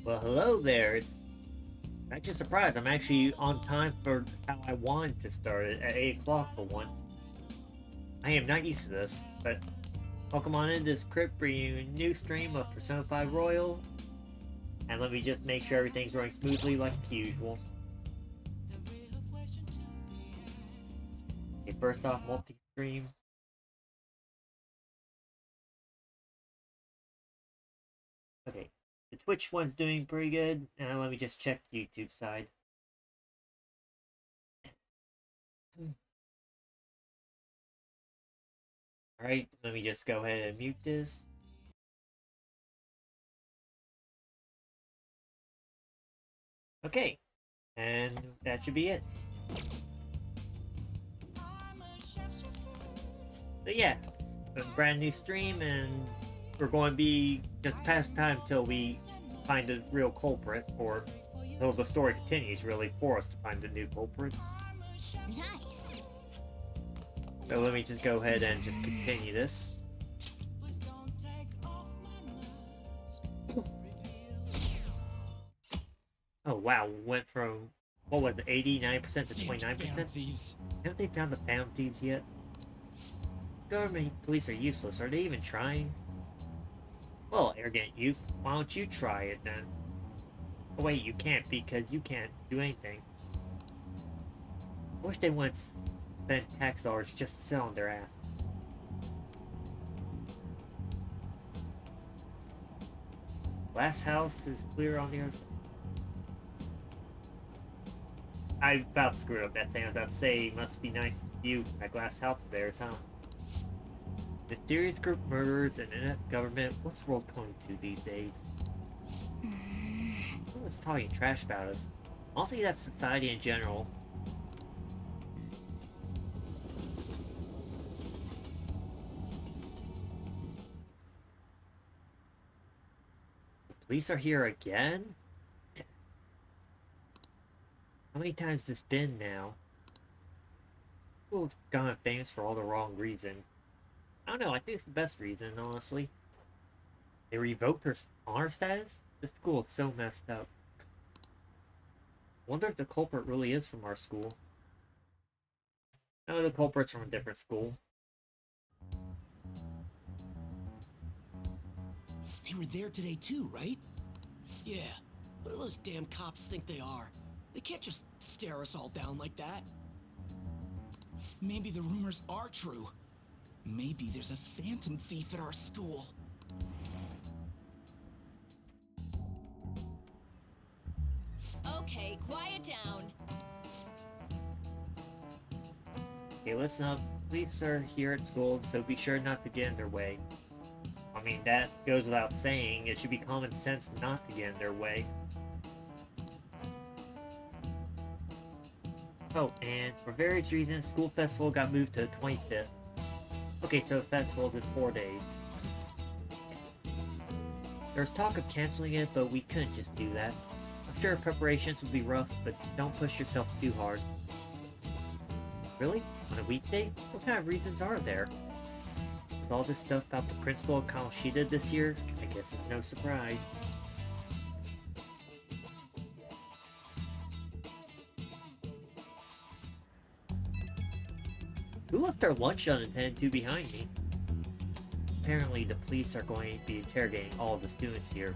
Well, hello there. It's actually a surprise. I'm actually on time for how I wanted to start it at 8 o'clock for once. I am not used to this, but welcome on into this crypt bringing you a new stream of Persona 5 Royal. And let me just make sure everything's running smoothly like usual. Okay, first off, multi-stream. Okay, the Twitch one's doing pretty good. And let me just check the YouTube side. Alright, let me just go ahead and mute this. Okay, and that should be it. But yeah, a brand new stream, and we're going to be just past time till we find a real culprit, or till the story continues, really, for us to find a new culprit. Nice. So let me just go ahead and just continue this. Oh wow, went from, what was it, 89% to 29%? Haven't they found the Phantom Thieves yet? Government police are useless. Are they even trying? Well, arrogant youth, why don't you try it then? Oh wait, you can't because you can't do anything. I wish they wouldn't spend tax dollars just to sit on their ass. Glass house is clear on the other side. I about screwed up that saying. I was about to say, must be nice view that glass house of theirs, huh? Mysterious group murderers and inept government. What's the world going to these days? No one's talking trash about us. Honestly, that's society in general. The police are here again? How many times has this been now? People have gone famous for all the wrong reasons. I don't know, I think it's the best reason, honestly. They revoked her honor status? This school is so messed up. Wonder if the culprit really is from our school. No, the culprit's from a different school. They were there today too, right? Yeah. What do those damn cops think they are? They can't just stare us all down like that. Maybe the rumors are true. Maybe there's a phantom thief at our school. Okay, quiet down. Okay, listen up. Police are here at school, so be sure not to get in their way. I mean, that goes without saying. It should be common sense not to get in their way. Oh, and for various reasons, school festival got moved to the 25th. Okay, so the festival's in 4 days. There's talk of canceling it, but we couldn't just do that. I'm sure preparations will be rough, but don't push yourself too hard. Really? On a weekday? What kind of reasons are there? With all this stuff about the principal of Kamoshida this year, I guess it's no surprise. Who left their lunch unattended to behind me? Apparently the police are going to be interrogating all the students here.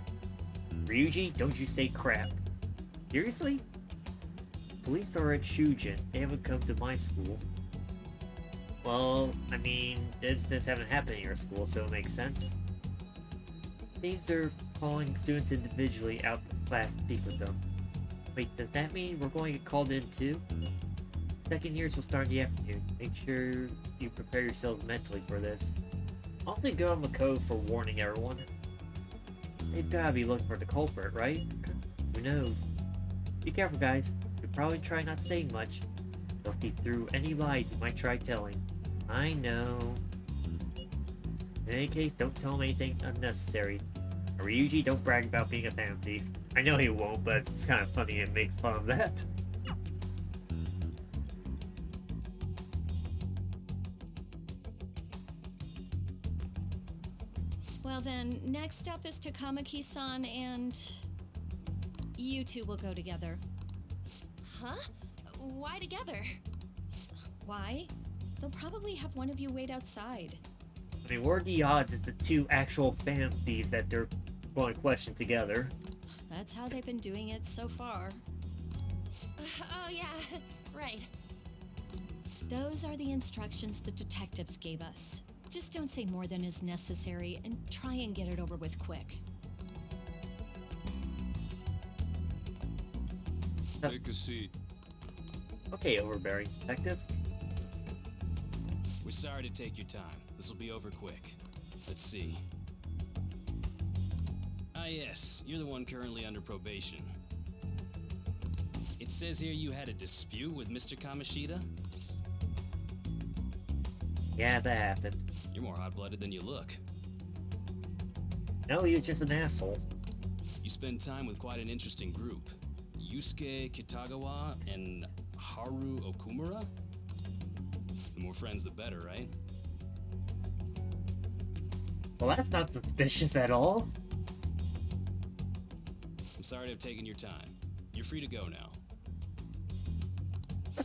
Ryuji, don't you say crap. Seriously? Police are at Shujin. They haven't come to my school. Well, I mean, incidents haven't happened in your school, so it makes sense. Seems they're calling students individually out to class to speak with them. Wait, does that mean we're going to get called in too? Second years will start in the afternoon. Make sure you prepare yourselves mentally for this. I'll think good on Makoto for warning everyone. They've gotta be looking for the culprit, right? Who knows? Be careful, guys. You'll probably try not to say much. They'll see through any lies you might try telling. I know. In any case, don't tell them anything unnecessary. Ryuji, don't brag about being a phantom thief. I know he won't, but it's kind of funny and make fun of that. Well then, next up is Takamaki-san and... You two will go together. Huh? Why together? Why? They'll probably have one of you wait outside. I mean, what are the odds it's the two actual Phantom Thieves that they're going to question together? That's how they've been doing it so far. Oh yeah, right. Those are the instructions the detectives gave us. Just don't say more than is necessary and try and get it over with quick. Take a seat. Okay, overbearing detective. We're sorry to take your time. This will be over quick. Let's see. Ah yes, you're the one currently under probation. It says here you had a dispute with Mr. Kamoshida? Yeah, that happened. You're more hot-blooded than you look. No, you're just an asshole. You spend time with quite an interesting group. Yusuke Kitagawa and Haru Okumura? The more friends, the better, right? Well, that's not suspicious at all. I'm sorry to have taken your time. You're free to go now.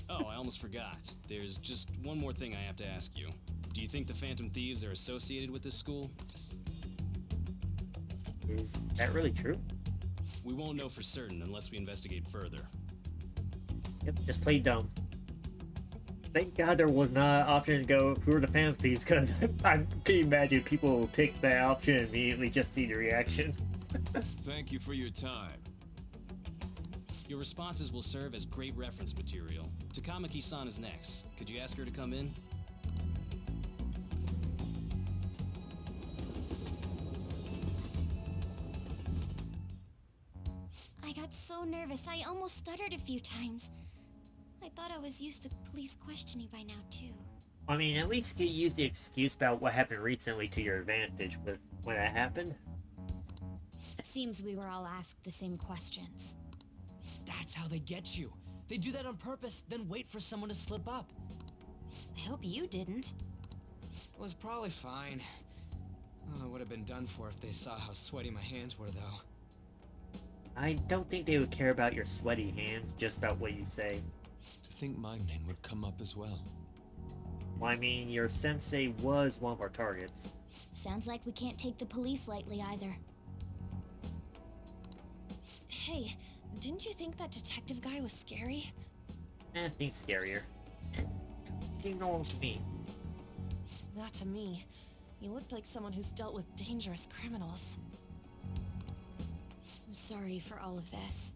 Oh, I almost forgot. There's just one more thing I have to ask you. Do you think the Phantom Thieves are associated with this school? Is that really true? We won't know for certain unless we investigate further. Yep, just play dumb. Thank God there was not an option to go who are the Phantom Thieves, because I can imagine people will pick that option and immediately just see the reaction. Thank you for your time. Your responses will serve as great reference material. Takamaki-san is next. Could you ask her to come in? I got so nervous, I almost stuttered a few times. I thought I was used to police questioning by now, too. I mean, at least you use the excuse about what happened recently to your advantage with when that happened. It seems we were all asked the same questions. That's how they get you. They do that on purpose, then wait for someone to slip up. I hope you didn't. It was probably fine. Oh, I would have been done for if they saw how sweaty my hands were, though. I don't think they would care about your sweaty hands, just about what you say. To think my name would come up as well. Well, I mean, your sensei was one of our targets. Sounds like we can't take the police lightly either. Hey, didn't you think that detective guy was scary? I think scarier. Seemed normal to me. Not to me. He looked like someone who's dealt with dangerous criminals. I'm sorry for all of this.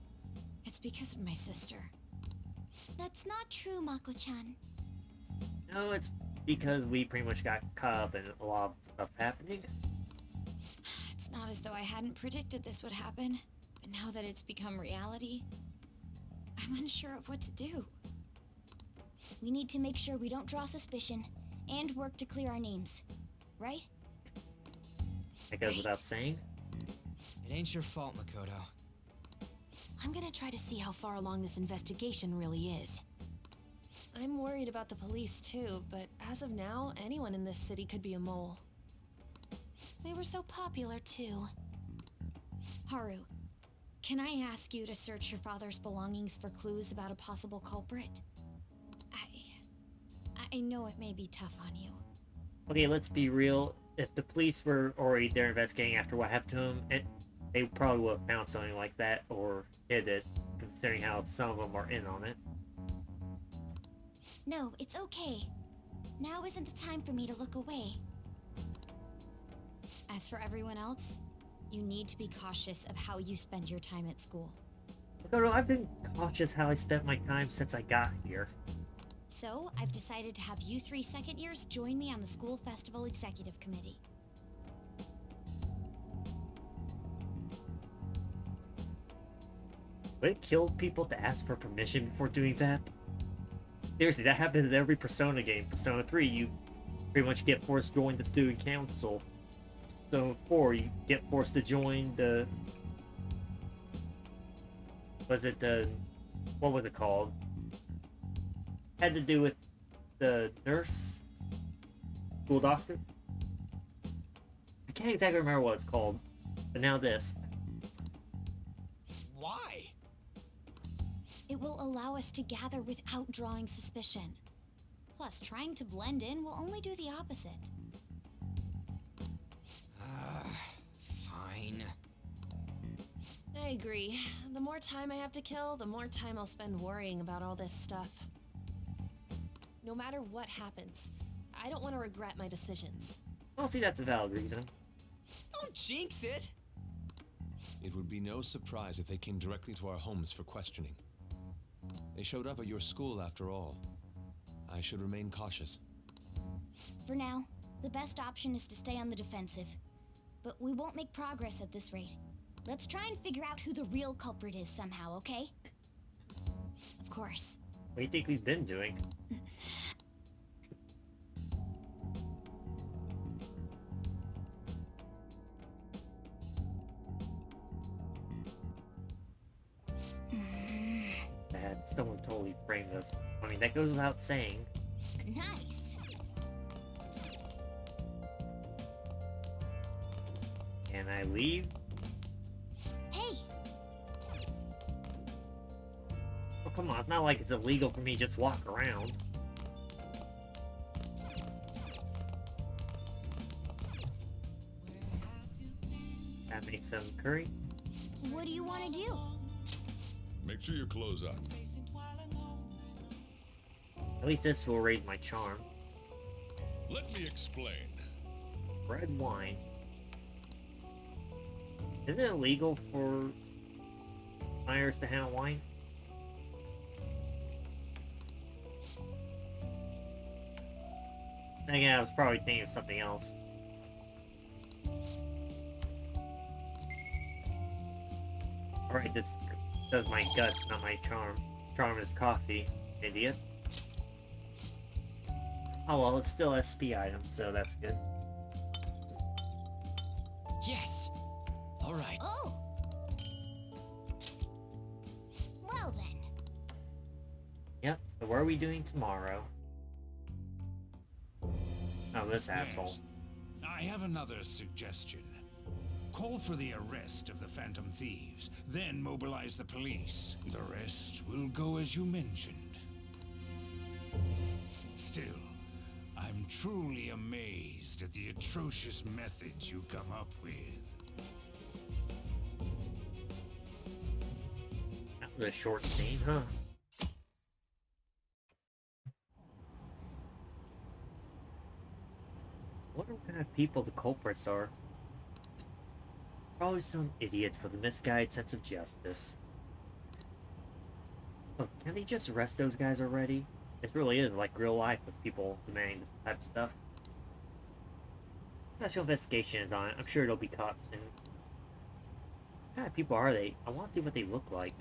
It's because of my sister. That's not true, Mako-chan. No, it's because we pretty much got caught up in a lot of stuff happening. It's not as though I hadn't predicted this would happen, but now that it's become reality, I'm unsure of what to do. We need to make sure we don't draw suspicion, and work to clear our names. Right? That goes without saying. It ain't your fault, Makoto. I'm gonna try to see how far along this investigation really is. I'm worried about the police too, but as of now, anyone in this city could be a mole. We were so popular too. Haru, can I ask you to search your father's belongings for clues about a possible culprit? I know it may be tough on you. Okay, let's be real. If the police were already there investigating after what happened to him, they probably would have found something like that or hid it, considering how some of them are in on it. No, it's okay. Now isn't the time for me to look away. As for everyone else, you need to be cautious of how you spend your time at school. Makoto, I've been cautious how I spent my time since I got here. So, I've decided to have you three second years join me on the school festival executive committee. Would it kill people to ask for permission before doing that? Seriously, that happens in every Persona game. Persona 3, you pretty much get forced to join the student council. Persona 4, you get forced to join the... Was it the... What was it called? Had to do with the nurse? School doctor? I can't exactly remember what it's called. But now this. Why? It will allow us to gather without drawing suspicion. Plus, trying to blend in will only do the opposite. Fine. I agree. The more time I have to kill, the more time I'll spend worrying about all this stuff. No matter what happens, I don't want to regret my decisions. Well, see, that's a valid reason. Don't jinx it! It would be no surprise if they came directly to our homes for questioning. They showed up at your school after all. I should remain cautious. For now, the best option is to stay on the defensive. But we won't make progress at this rate. Let's try and figure out who the real culprit is somehow, okay? Of course. What do you think we've been doing? Bad. Someone totally framed us. I mean, that goes without saying. Nice. Can I leave? Hey, Oh, come on. It's not like it's illegal for me to just walk around. That makes some curry. what do you want to do? Make sure your clothes on. At least this will raise my charm. Let me explain. Red wine. Isn't it illegal for minors to have wine? Again, I was probably thinking of something else. Alright, this does my guts, not my charm. Charm is coffee, idiot. Oh well, it's still SP item, so that's good. Yes! Alright. Oh! Well then. Yep, so what are we doing tomorrow? Oh, this asshole. I have another suggestion. Call for the arrest of the Phantom Thieves, then mobilize the police. The rest will go as you mentioned. Still, I'm truly amazed at the atrocious methods you come up with. That was a short scene, huh? What kind of people the culprits are? Probably some idiots with a misguided sense of justice. Look, can't they just arrest those guys already? This really is like real life with people demanding this type of stuff. Special investigation is on it. I'm sure it'll be caught soon. What kind of people are they? I want to see what they look like.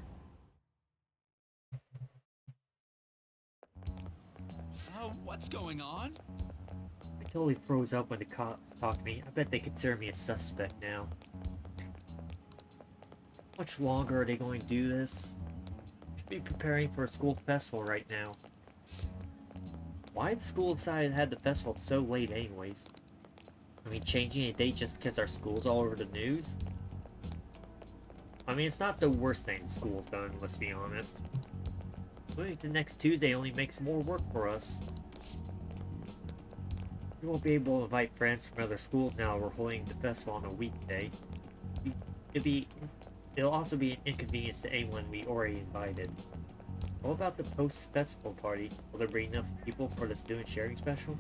What's going on? I totally froze up when the cops talked to me. I bet they consider me a suspect now. How much longer are they going to do this? Should be preparing for a school festival right now. Why did the school decide to have the festival so late anyways? I mean, changing a date just because our school's all over the news? I mean, it's not the worst thing the school's done, let's be honest. Moving to next Tuesday only makes more work for us. We won't be able to invite friends from other schools now we're holding the festival on a weekday. It'll also be an inconvenience to anyone we already invited. What about the post-festival party? Will there be enough people for the student sharing special?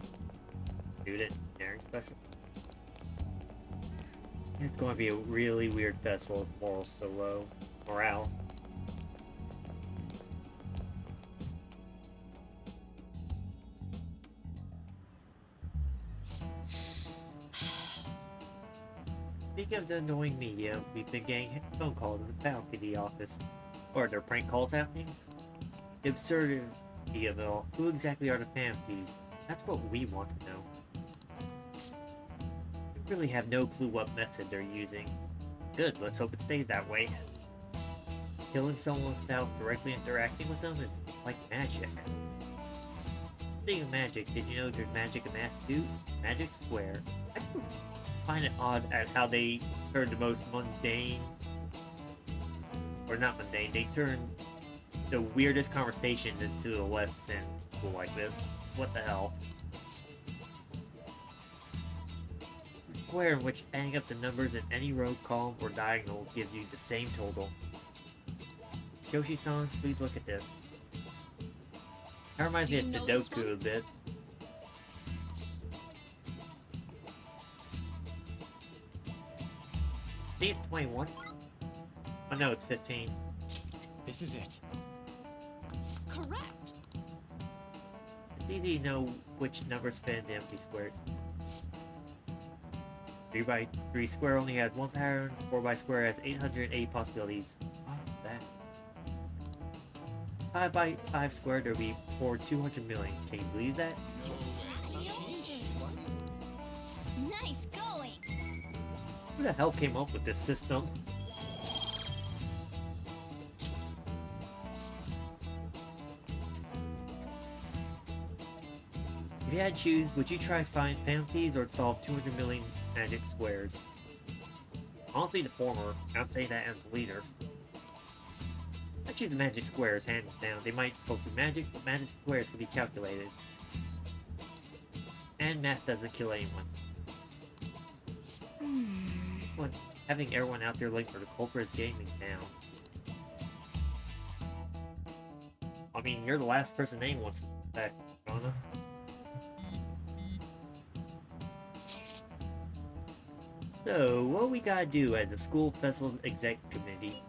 Student sharing special? It's going to be a really weird festival with morals so low. Morale. Speaking of the annoying media, we've been getting phone calls in the faculty office. Or are there prank calls happening? The absurdity of it all. Who exactly are the Phantom Thieves? That's what we want to know. We really have no clue what method they're using. Good, let's hope it stays that way. Killing someone without directly interacting with them is like magic. Speaking of magic, did you know there's magic in math too? Magic Square. I just find it odd at how they turn the most mundane, or not mundane, they turn the weirdest conversations into a lesson like this. What the hell? It's a square in which adding up the numbers in any row, column, or diagonal gives you the same total. Yoshi-san, please look at this. That reminds me of Sudoku a bit. I think it's 21. Oh no, it's 15. This is it. Correct. It's easy to know which numbers fit into empty squares. 3 by 3 square only has one pattern, 4 by square has 808 possibilities. Oh, that. 5 by 5 square, there'll be 200 million. Can you believe that? Nice going! Who the hell came up with this system? If you had to choose, would you try find Phantom Thieves or solve 200 million magic squares? Honestly, the former. I'm saying that as the leader. I choose the magic squares, hands down. They might both be magic, but magic squares can be calculated. And math doesn't kill anyone. What? Having everyone out there looking for the culprit is getting me down. I mean, you're the last person anyone wants to suspect, Donna. So, what we gotta do as a school festival's exec committee?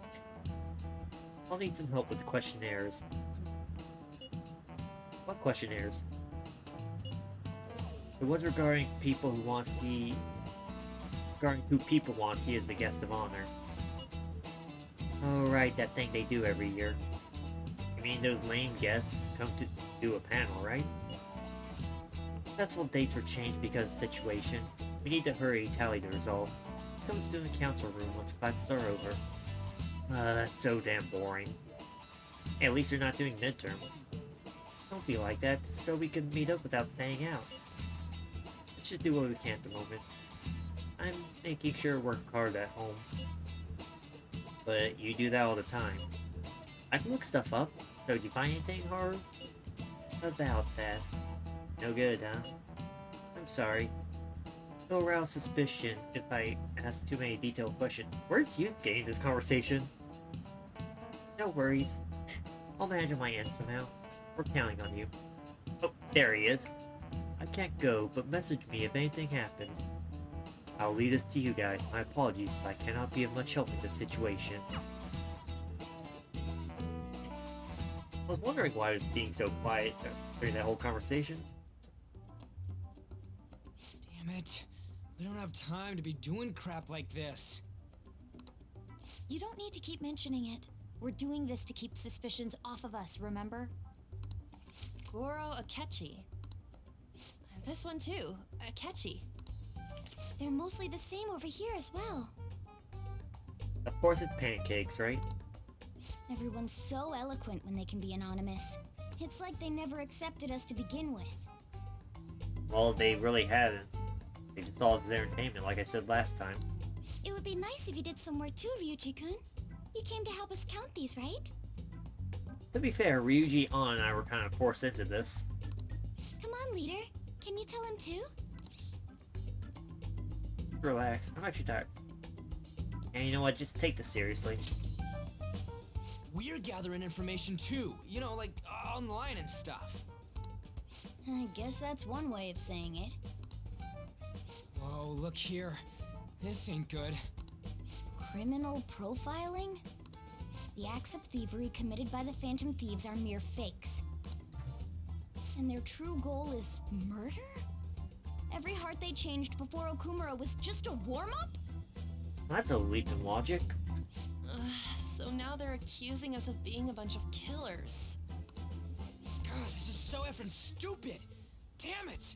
I'll need some help with the questionnaires. What questionnaires? The ones regarding people who want to see... regarding who people want to see as the guest of honor. Oh right, that thing they do every year. I mean, those lame guests come to do a panel, right? Festival dates were changed because of the situation. We need to hurry tally the results. Come to the council room once classes are over. That's so damn boring. Hey, at least they're not doing midterms. Don't be like that, so we can meet up without staying out. Let's just do what we can at the moment. I'm making sure we're hard at home. But you do that all the time. I can look stuff up. So did you find anything, Haru? About that. No good, huh? I'm sorry. It'll arouse suspicion if I ask too many detailed questions. Where's Yusuke in this conversation? No worries. I'll manage on my end somehow. We're counting on you. Oh, there he is. I can't go, but message me if anything happens. I'll leave this to you guys. My apologies, but I cannot be of much help in this situation. I was wondering why I was being so quiet during that whole conversation. Damn it. We don't have time to be doing crap like this. You don't need to keep mentioning it. We're doing this to keep suspicions off of us, remember? Goro Akechi. This one too, Akechi. They're mostly the same over here as well. Of course it's pancakes, right? Everyone's so eloquent when they can be anonymous. It's like they never accepted us to begin with. Well, they really haven't. They just thought it was entertainment, like I said last time. It would be nice if you did some work too, Ryuji-kun. You came to help us count these, right? To be fair, Ryuji, An, and I were kind of forced into this. Come on, leader. Can you tell him too? Relax, I'm actually tired. And you know what, just take this seriously. We're gathering information too, you know, like online and stuff. I guess that's one way of saying it. Whoa, look here. This ain't good. Criminal profiling? The acts of thievery committed by the Phantom Thieves are mere fakes. And their true goal is murder? Every heart they changed before Okumura was just a warm-up? That's a leap in logic. So now they're accusing us of being a bunch of killers. God, this is so effing stupid! Damn it!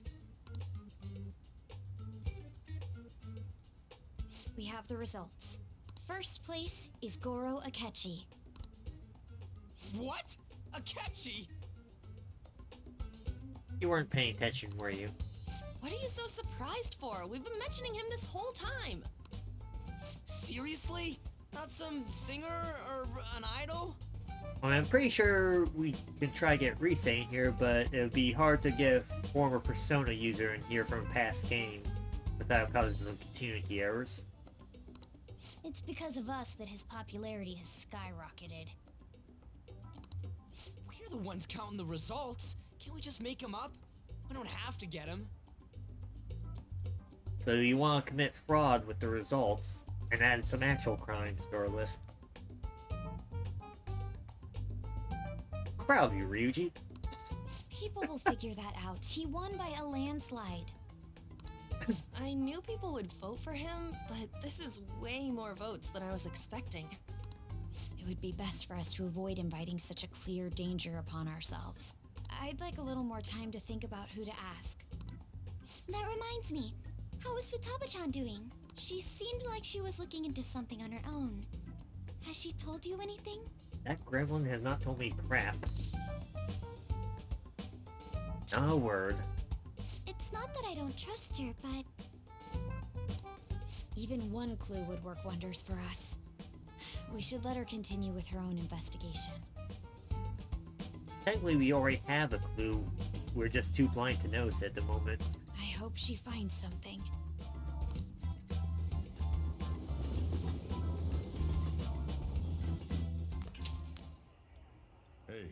We have the results. First place is Goro Akechi. What? Akechi? You weren't paying attention, were you? What are you so surprised for? We've been mentioning him this whole time. Seriously? Not some singer or an idol? I'm pretty sure we can try to get Resane here, but it would be hard to get a former Persona user in here from past games without causing some continuity errors. It's because of us that his popularity has skyrocketed. We're the ones counting the results. Can't we just make him up? We don't have to get him. So you want to commit fraud with the results and add some actual crimes to our list. I'm proud of you, Ryuji. People will figure that out. He won by a landslide. I knew people would vote for him, but this is way more votes than I was expecting. It would be best for us to avoid inviting such a clear danger upon ourselves. I'd like a little more time to think about who to ask. That reminds me. How is Futaba-chan doing? She seemed like she was looking into something on her own. Has she told you anything? That gremlin has not told me crap. Not a word. It's not that I don't trust her, but... Even one clue would work wonders for us. We should let her continue with her own investigation. Technically, we already have a clue. We're just too blind to notice at the moment. I hope she finds something. Hey.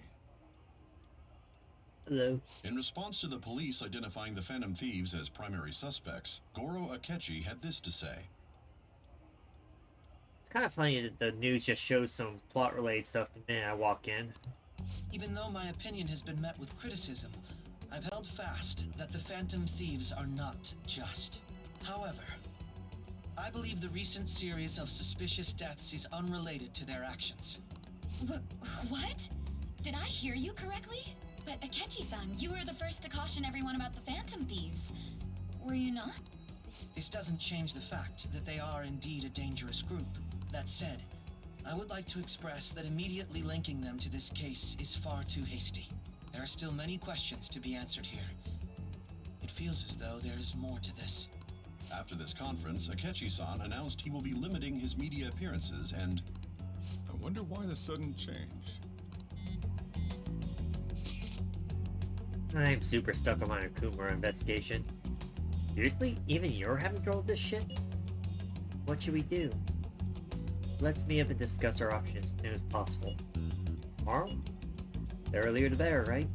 Hello. In response to the police identifying the Phantom Thieves as primary suspects, Goro Akechi had this to say. It's kind of funny that the news just shows some plot-related stuff the minute I walk in. Even though my opinion has been met with criticism, I've held fast that the Phantom Thieves are not just. However, I believe the recent series of suspicious deaths is unrelated to their actions. What? Did I hear you correctly? But Akechi-san, you were the first to caution everyone about the Phantom Thieves. Were you not? This doesn't change the fact that they are indeed a dangerous group. That said, I would like to express that immediately linking them to this case is far too hasty. There are still many questions to be answered here. It feels as though there is more to this. After this conference, Akechi-san announced he will be limiting his media appearances and... I wonder why the sudden change. I'm super stuck on my Okumura investigation. Seriously? Even you're having trouble with this shit? What should we do? Let's meet up and discuss our options as soon as possible. Tomorrow? The earlier the better, right?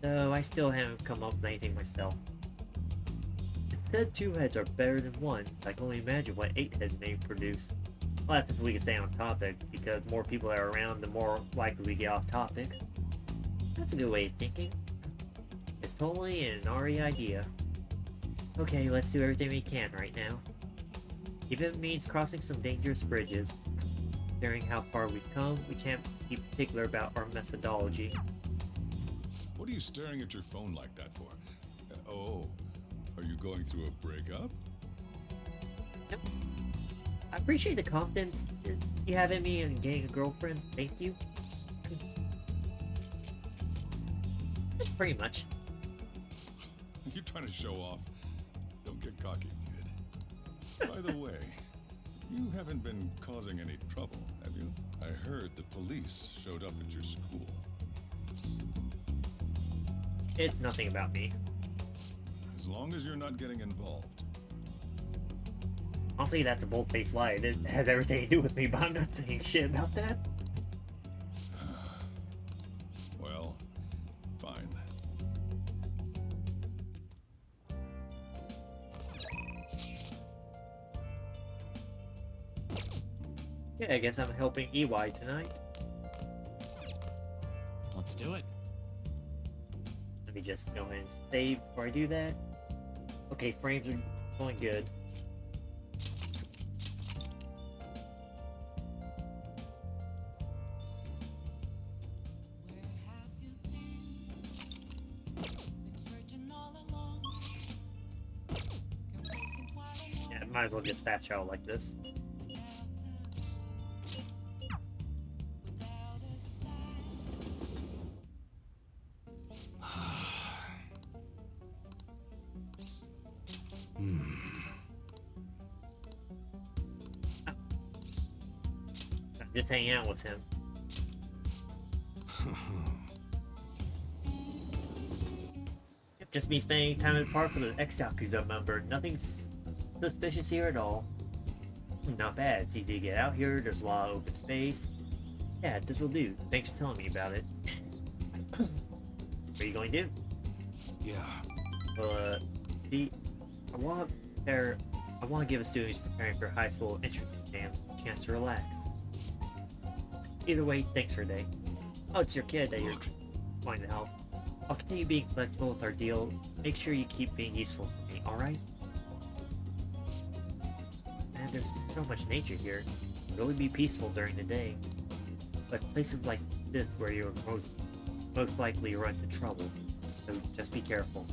Though I still haven't come up with anything myself. It said 2 heads are better than 1, so I can only imagine what 8 heads may produce. Well, that's if we can stay on topic, because the more people that are around, the more likely we get off topic. That's a good way of thinking. It's totally an RE idea. Okay, let's do everything we can right now. Even if it means crossing some dangerous bridges. Considering how far we've come, we can't be particular about our methodology. What are you staring at your phone like that for? Oh, are you going through a breakup? Yep. I appreciate the confidence you have in me and getting a girlfriend. Thank you. That's pretty much. You're trying to show off. Don't get cocky, kid. By the way, you haven't been causing any trouble, have you? I heard the police showed up at your school. It's nothing about me. As long as you're not getting involved. Honestly, that's a bold-faced lie. It has everything to do with me, but I'm not saying shit about that. Well, fine. Yeah, I guess I'm helping Iwai tonight. Let's do it. Let me just go ahead and save before I do that. Okay, frames are going good. Yeah, might as well just fast travel like this. Just hanging out with him. just me spending time in the park with an ex-Yakuza member. Nothing suspicious here at all. Not bad. It's easy to get out here. There's a lot of open space. Yeah, this'll do. Thanks for telling me about it. What are you going to do? Yeah. See, I want to give a student who's preparing for high school entrance exams a chance to relax. Either way, thanks for today. Oh, it's your kid that you're trying to help. I'll continue being flexible with our deal. Make sure you keep being useful for me, alright? Man, there's so much nature here. It'll really be peaceful during the day. But places like this where you're most likely run into trouble. So just be careful.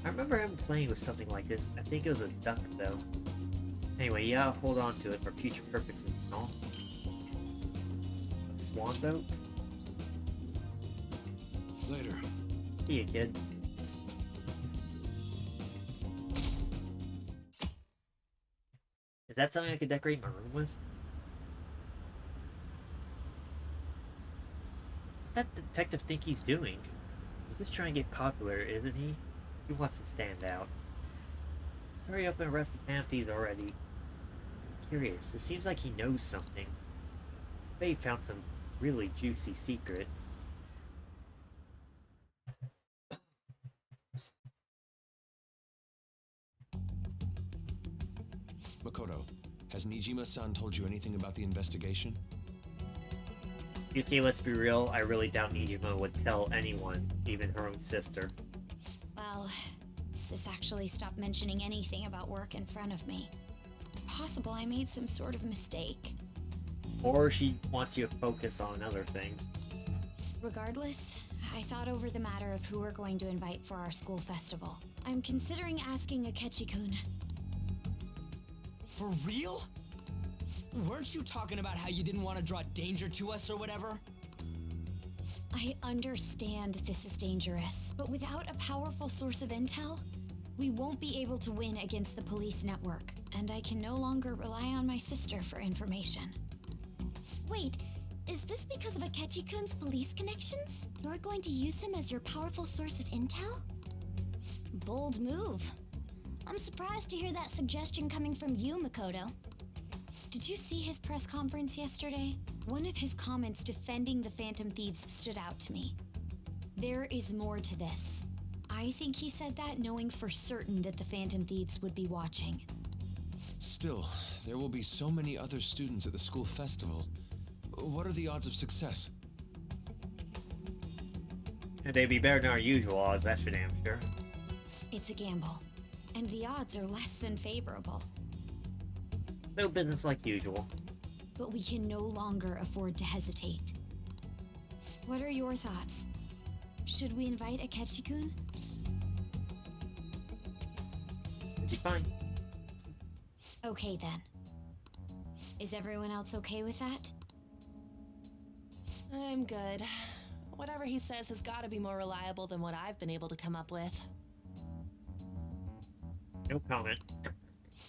I remember him playing with something like this. I think it was a duck though. Anyway, yeah, hold on to it for future purposes and all. A swan boat? Later. See ya, kid. Is that something I could decorate my room with? What's that detective think he's doing? He's just trying to get popular, isn't he? He wants to stand out. Let's hurry up and arrest the Phantom Thieves already. I'm curious, it seems like he knows something. I bet he found some really juicy secret. Makoto, has Nijima-san told you anything about the investigation? Yusuke, let's be real, I really doubt Nijima would tell anyone, even her own sister. Well, Sis actually stopped mentioning anything about work in front of me. It's possible I made some sort of mistake. Or she wants you to focus on other things. Regardless, I thought over the matter of who we're going to invite for our school festival. I'm considering asking Akechi-kun. For real? Weren't you talking about how you didn't want to draw danger to us or whatever? I understand this is dangerous, but without a powerful source of intel, we won't be able to win against the police network, and I can no longer rely on my sister for information. Wait, is this because of Akechi-kun's police connections? You're going to use him as your powerful source of intel? Bold move. I'm surprised to hear that suggestion coming from you, Makoto. Did you see his press conference yesterday? One of his comments defending the Phantom Thieves stood out to me. There is more to this. I think he said that knowing for certain that the Phantom Thieves would be watching. Still, there will be so many other students at the school festival. What are the odds of success? They'd be better than our usual odds, that's for damn sure. It's a gamble, and the odds are less than favorable. No business like usual. But we can no longer afford to hesitate. What are your thoughts? Should we invite Akechi-kun? It'd be fine. Okay then. Is everyone else okay with that? I'm good. Whatever he says has got to be more reliable than what I've been able to come up with. No comment.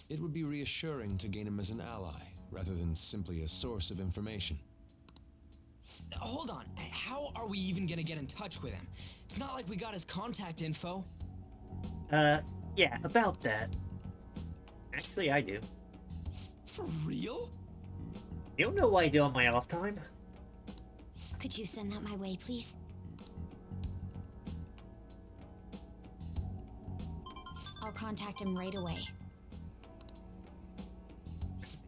It would be reassuring to gain him as an ally, rather than simply a source of information. Hold on, how are we even gonna get in touch with him? It's not like we got his contact info. Yeah, about that. Actually, I do. For real? You don't know what I do on my off time? Could you send that my way, please? I'll contact him right away.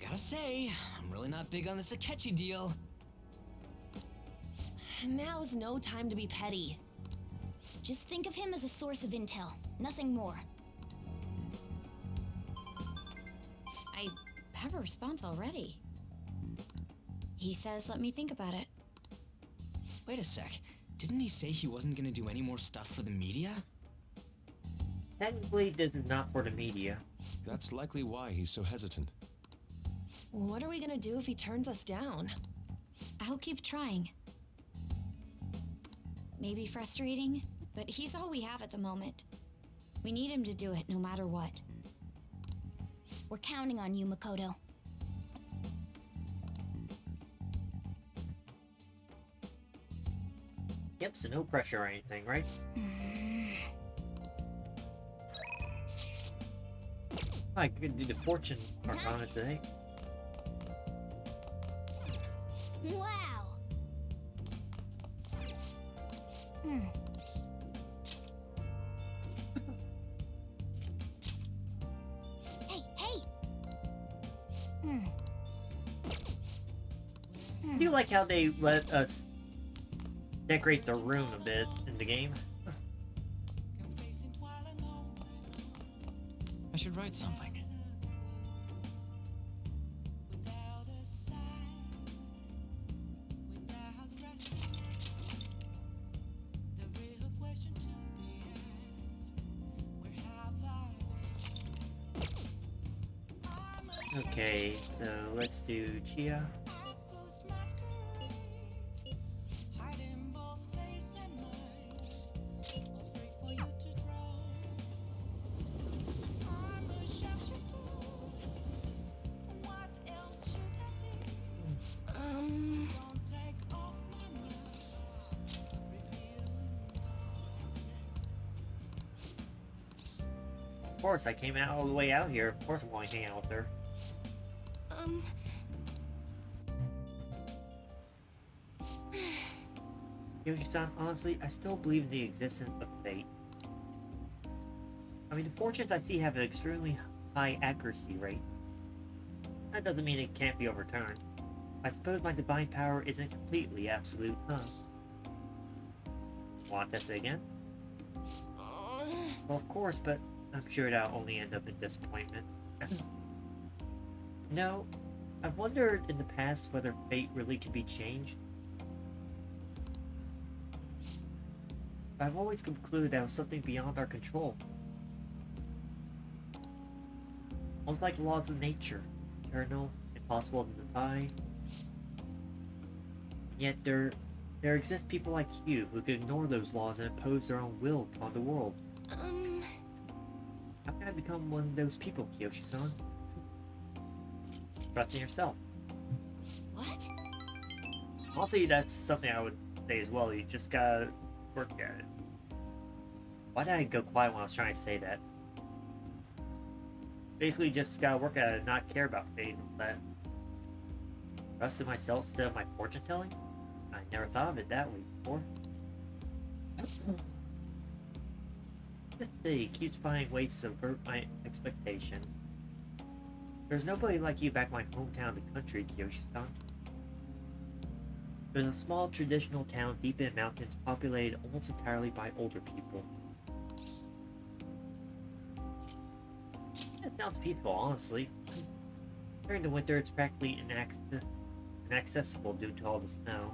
Gotta say, I'm really not big on this Akechi deal. Now's no time to be petty. Just think of him as a source of intel, nothing more. I have a response already. He says, let me think about it. Wait a sec. Didn't he say he wasn't gonna do any more stuff for the media? Technically, this is not for the media. That's likely why he's so hesitant. What are we gonna do if he turns us down? I'll keep trying. Maybe frustrating, but he's all we have at the moment. We need him to do it no matter what. We're counting on you, Makoto. Yep, so no pressure or anything, right? I could do the fortune arcana today. Wow. Hey, hey. I do like how they let us decorate the room a bit in the game. I should write something. Okay, so let's do Chia. Of course, I came out all the way out here. Of course I'm going to hang out with her. Yoshi-san, honestly, I still believe in the existence of fate. I mean, the fortunes I see have an extremely high accuracy rate. That doesn't mean it can't be overturned. I suppose my divine power isn't completely absolute, huh? Want to test it again? Well, of course, but I'm sure that'll only end up in disappointment. No, I've wondered in the past whether fate really can be changed. I've always concluded that it was something beyond our control. Almost like laws of nature, eternal, impossible to defy. Yet there exist people like you who can ignore those laws and impose their own will upon the world. How can I become one of those people, Kiyoshi-san? Trust in yourself. What? Honestly, that's something I would say as well. You just gotta work at it. Why did I go quiet when I was trying to say that? Basically, just gotta work at it and not care about fate and that. Trust in myself instead of my fortune telling? I never thought of it that way before. This city keeps finding ways to subvert my expectations. There's nobody like you back in my hometown, the country, Kiyoshi-san. There's a small traditional town deep in the mountains populated almost entirely by older people. It sounds peaceful, honestly. During the winter, it's practically inaccessible due to all the snow.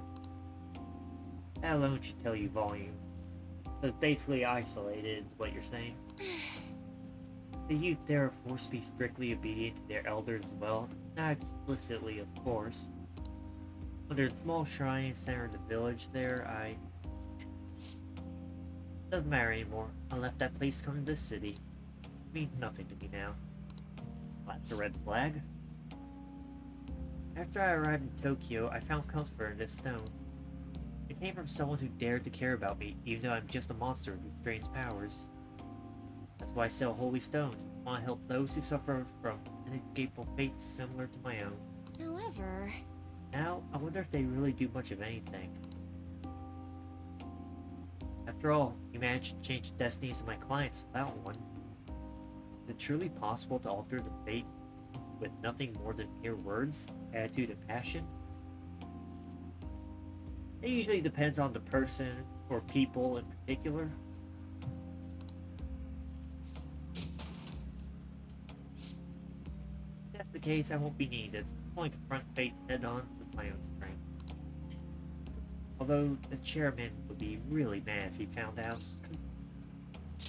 That alone should tell you volumes. So it's basically isolated, is what you're saying. The youth there are forced to be strictly obedient to their elders as well. Not explicitly, of course. But there's a small shrine in the center of the village there, Doesn't matter anymore. I left that place to come to this city. It means nothing to me now. That's a red flag. After I arrived in Tokyo, I found comfort in this stone. It came from someone who dared to care about me, even though I'm just a monster with these strange powers. That's why I sell holy stones. I want to help those who suffer from inescapable fates similar to my own. However... Now, I wonder if they really do much of anything. After all, you managed to change the destinies of my clients without one. Is it truly possible to alter the fate with nothing more than mere words, attitude, and passion? It usually depends on the person, or people in particular. If that's the case, I won't be needed. I'm going to confront fate head-on with my own strength. Although, the chairman would be really mad if he found out.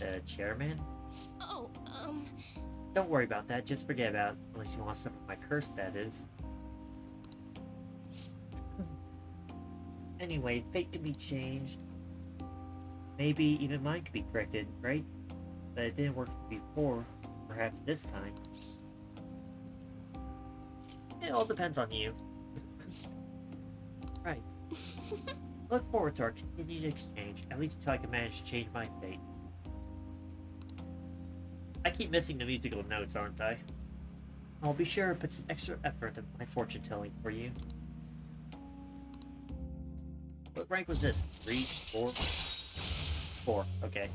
The chairman? Oh, Don't worry about that, just forget about it. Unless you want to suffer my curse, that is. Anyway, fate can be changed. Maybe even mine could be corrected, right? But it didn't work before. Perhaps this time. It all depends on you. Right. Look forward to our continued exchange, at least until I can manage to change my fate. I keep missing the musical notes, aren't I? I'll be sure to put some extra effort into my fortune telling for you. What rank was this? 3, 4? 4, okay.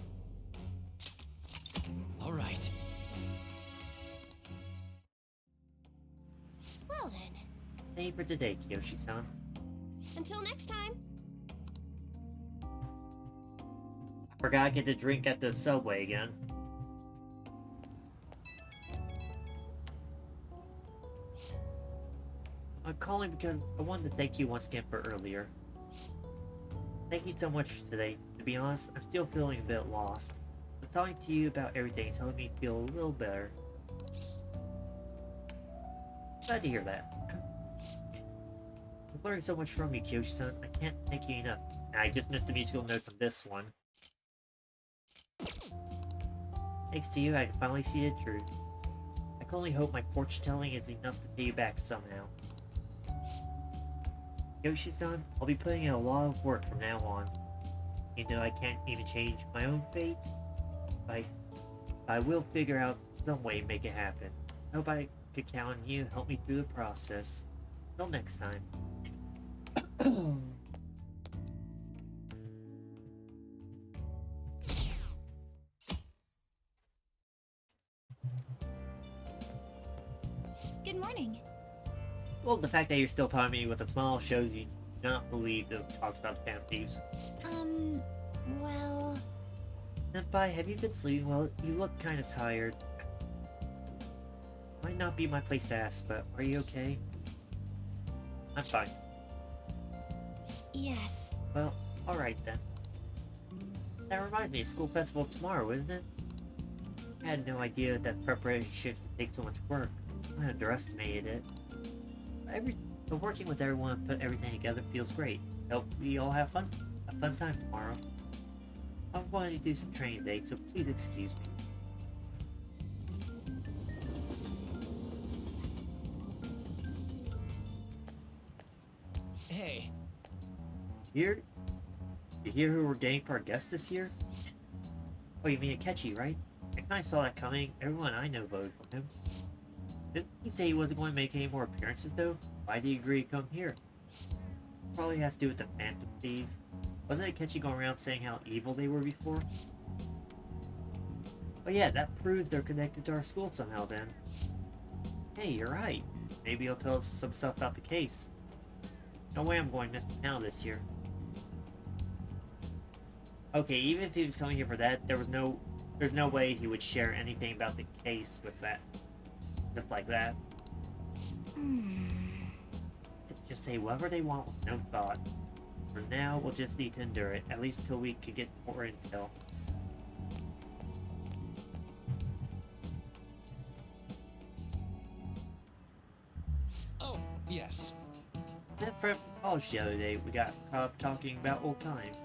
All right. Well then. Thank you for today, Kiyoshi-san. Until next time. I forgot I get to drink at the subway again. I'm calling because I wanted to thank you once again for earlier. Thank you so much for today. To be honest, I'm still feeling a bit lost. But talking to you about everything is helping me feel a little better. Glad to hear that. I'm learning so much from you, Kiyoshi-san. I can't thank you enough. I just missed the musical notes on this one. Thanks to you, I can finally see the truth. I can only hope my fortune telling is enough to pay you back somehow. Yoshi-san, I'll be putting in a lot of work from now on. You know I can't even change my own fate, but I will figure out some way to make it happen. I hope I could count on you to help me through the process. Till next time. Good morning. Well, the fact that you're still talking to me with a smile shows you do not believe the talks about the Phantom Thieves. Well... Senpai, have you been sleeping well? You look kind of tired. Might not be my place to ask, but are you okay? I'm fine. Yes. Well, alright then. That reminds me, school festival tomorrow, isn't it? I had no idea that preparations would take so much work. I underestimated it. But working with everyone and put everything together feels great. Hope we all have a fun time tomorrow. I'm going to do some training today, so please excuse me. Hey. You hear who we're getting for our guest this year? Oh, you mean Akechi, right? I kinda saw that coming. Everyone I know voted for him. Didn't he say he wasn't going to make any more appearances, though? Why did he agree to come here? Probably has to do with the Phantom Thieves. Wasn't Akechi going around saying how evil they were before? Oh yeah, that proves they're connected to our school somehow then. Hey, you're right. Maybe he'll tell us some stuff about the case. No way I'm going to miss the panel this year. Okay, even if he was coming here for that, there's no way he would share anything about the case with that. Just like that. Just say whatever they want with no thought. For now, we'll just need to endure it, at least until we can get more intel. Oh, yes. Met friend from college the other day, we got caught up talking about old times.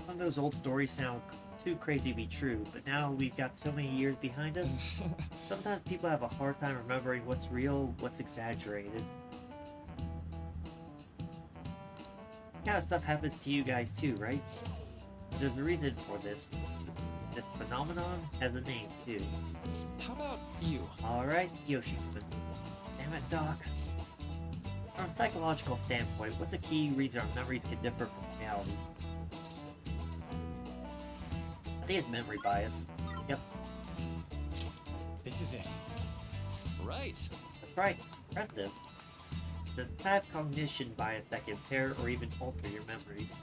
Some of those old stories sound too crazy to be true, but now we've got so many years behind us, sometimes people have a hard time remembering what's real, what's exaggerated. This kind of stuff happens to you guys too, right? But there's a reason for this. This phenomenon has a name too. How about you? Alright, Yoshi-kun. Damn it, Doc. From a psychological standpoint, what's a key reason our memories can differ from reality? I think it's memory bias. Yep. This is it. Right. That's right. Impressive. The type of cognition bias that can impair or even alter your memories.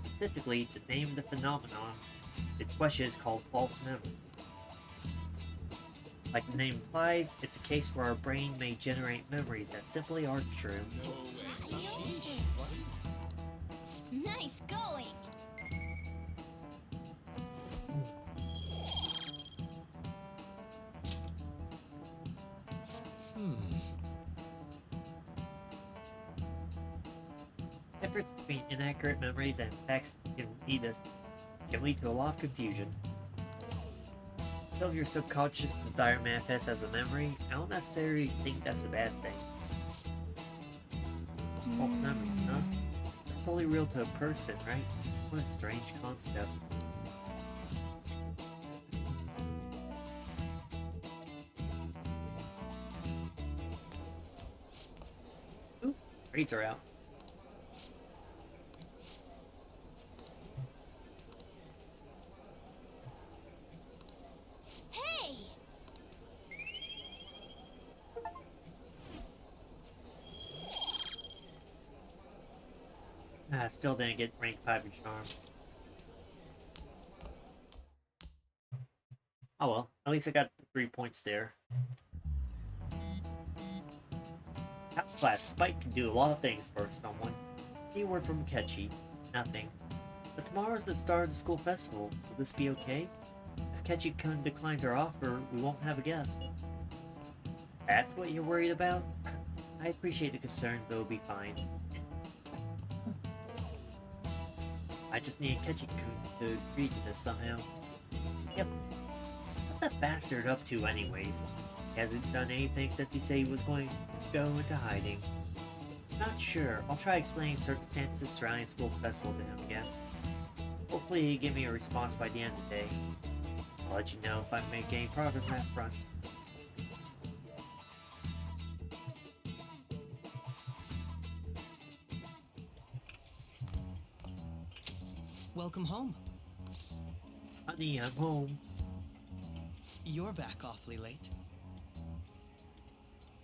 Specifically, the name of the phenomenon in question is called false memory. Like the name implies, it's a case where our brain may generate memories that simply aren't true. Nice going! Difference between inaccurate memories and facts can lead to a lot of confusion. Until your subconscious desire manifests as a memory, I don't necessarily think that's a bad thing. False memories, huh? totally real to a person, right? What a strange concept. Ooh, grades are out. Hey! Still didn't get rank 5 in charm. Oh well, at least I got the 3 points there. Top class Spike can do a lot of things for someone. Any word from Akechi? Nothing. But tomorrow's the start of the school festival. Will this be okay? If Akechi declines our offer, we won't have a guest. That's what you're worried about? I appreciate the concern, but it'll be fine. I just need Akechi-kun to agree to this somehow. Yep. What's that bastard up to anyways? He hasn't done anything since he said he was going to go into hiding. Not sure. I'll try explaining circumstances surrounding school festival to him again. Hopefully he'll give me a response by the end of the day. I'll let you know if I make any progress on that front. Welcome home. Honey, I'm home. You're back awfully late.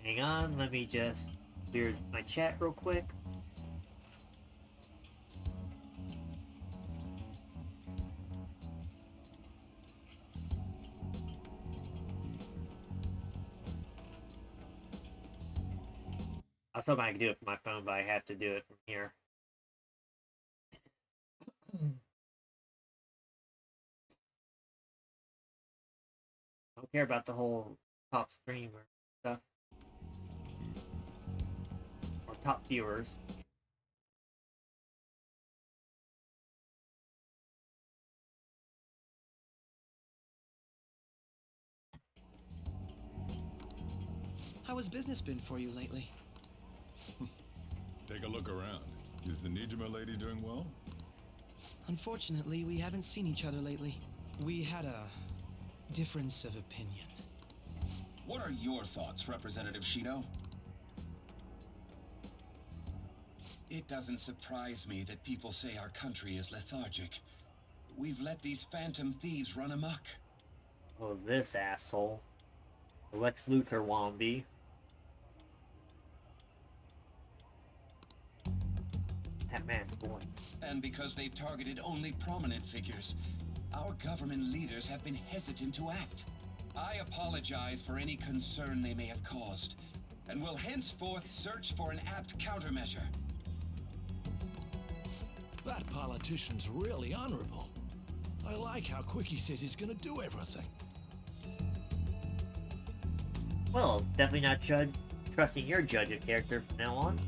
Hang on, let me just clear my chat real quick. I was hoping I could do it from my phone, but I have to do it from here. I don't care about the whole top streamer stuff. Or top viewers. How has business been for you lately? Take a look around. Is the Nijima lady doing well? Unfortunately, we haven't seen each other lately. We had a difference of opinion. What are your thoughts, Representative Shido? It doesn't surprise me that people say our country is lethargic. We've let these Phantom Thieves run amok. Oh, this asshole. The Lex Luthor wannabe. That man's voice. And because they've targeted only prominent figures, our government leaders have been hesitant to act. I apologize for any concern they may have caused, and will henceforth search for an apt countermeasure. That politician's really honorable. I like how quick he says he's gonna do everything. Well, definitely not trusting your judge of character from now on.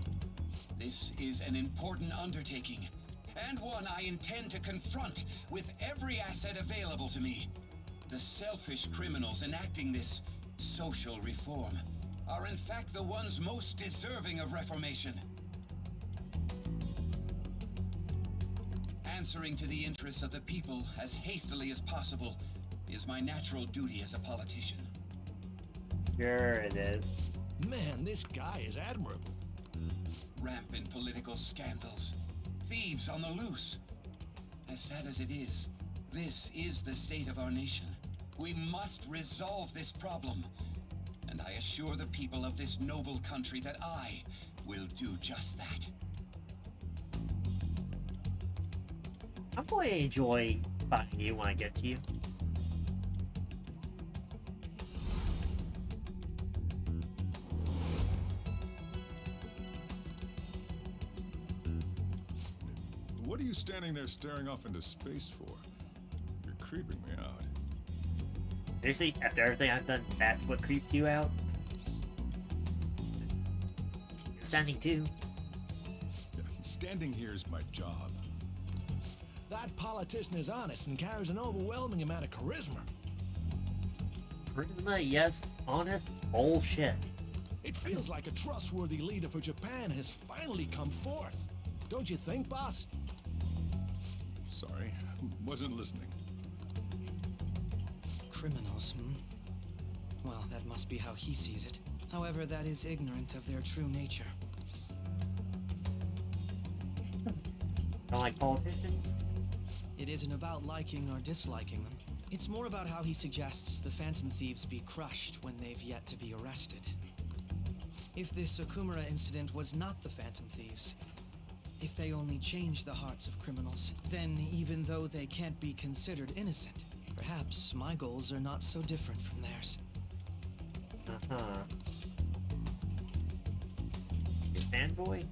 This is an important undertaking, and one I intend to confront with every asset available to me. The selfish criminals enacting this social reform are in fact the ones most deserving of reformation. Answering to the interests of the people as hastily as possible is my natural duty as a politician. Sure it is. Man, this guy is admirable. Rampant political scandals. Thieves on the loose. As sad as it is, this is the state of our nation. We must resolve this problem. And I assure the people of this noble country that I will do just that. I'm going to enjoy finding you when I get to you. What are you standing there staring off into space for? You're creeping me out. Seriously, after everything I've done, that's what creeps you out? You're standing too. Yeah, standing here is my job. That politician is honest and carries an overwhelming amount of charisma. Charisma, yes. Honest, bullshit. It feels like a trustworthy leader for Japan has finally come forth. Don't you think, boss? Sorry, wasn't listening. Criminals, hmm? Well, that must be how he sees it. However, that is ignorant of their true nature. Don't like politicians? It isn't about liking or disliking them. It's more about how he suggests the Phantom Thieves be crushed when they've yet to be arrested. If this Okumura incident was not the Phantom Thieves, if they only change the hearts of criminals, then even though they can't be considered innocent, perhaps my goals are not so different from theirs. Uh-huh. You fanboy?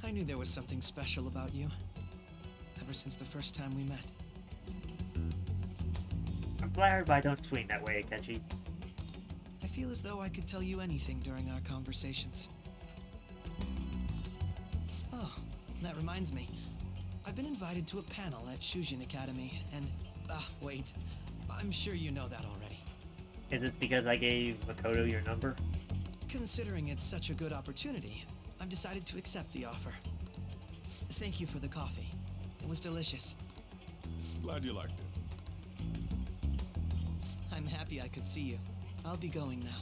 I knew there was something special about you, ever since the first time we met. I'm flattered, but I don't swing that way, Akechi. I feel as though I could tell you anything during our conversations. Oh, that reminds me. I've been invited to a panel at Shujin Academy, and... wait. I'm sure you know that already. Is this because I gave Makoto your number? Considering it's such a good opportunity, I've decided to accept the offer. Thank you for the coffee. It was delicious. Glad you liked it. I'm happy I could see you. I'll be going now.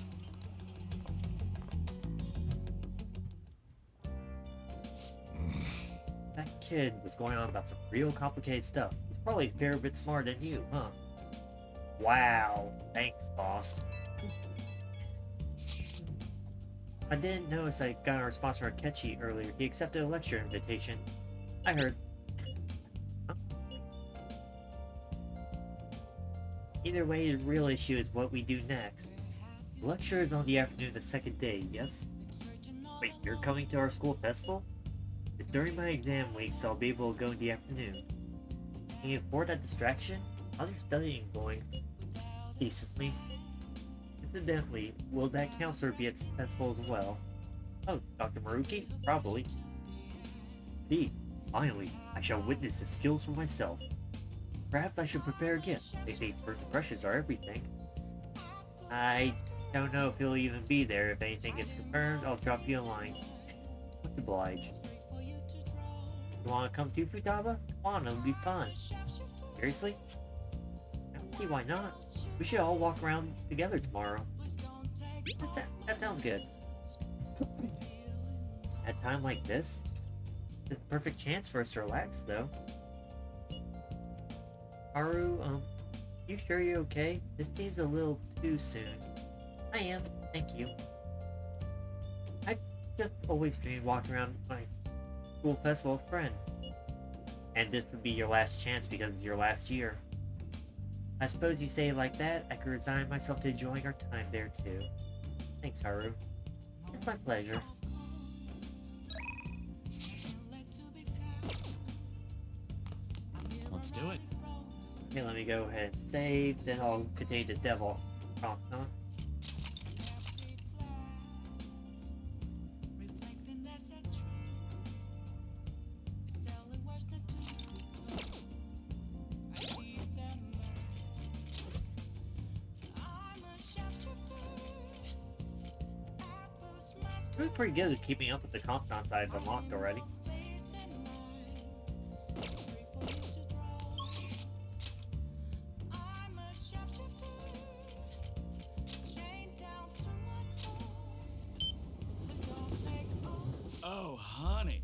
That kid was going on about some real complicated stuff. He's probably a fair bit smarter than you, huh? Wow. Thanks, boss. I didn't notice I got a response from Akechi earlier. He accepted a lecture invitation. I heard. Huh? Either way, the real issue is what we do next. The lecture is on the afternoon of the second day, yes? Wait, you're coming to our school festival? It's during my exam week, so I'll be able to go in the afternoon. Can you afford that distraction? How's your studying going? Decently. Incidentally, will that counselor be at the festival as well? Oh, Dr. Maruki? Probably. See, finally, I shall witness his skills for myself. Perhaps I should prepare a gift. They say first impressions are everything. I don't know if he'll even be there. If anything gets confirmed, I'll drop you a line. Much obliged. You wanna come too, Futaba? Come on, it'll be fun. Seriously? I don't see why not. We should all walk around together tomorrow. That sounds good. At a time like this, it's a perfect chance for us to relax, though. Haru, you sure you're okay? This seems a little too soon. I am, thank you. I've just always dreamed walking around my school festival with friends. And this would be your last chance because it's your last year. I suppose you say it like that, I could resign myself to enjoying our time there too. Thanks, Haru. It's my pleasure. Let's do it. Okay, let me go ahead and save, then I'll continue the devil prompt, huh? Doing pretty good at keeping up with the Confidant I've unlocked already. Oh, honey.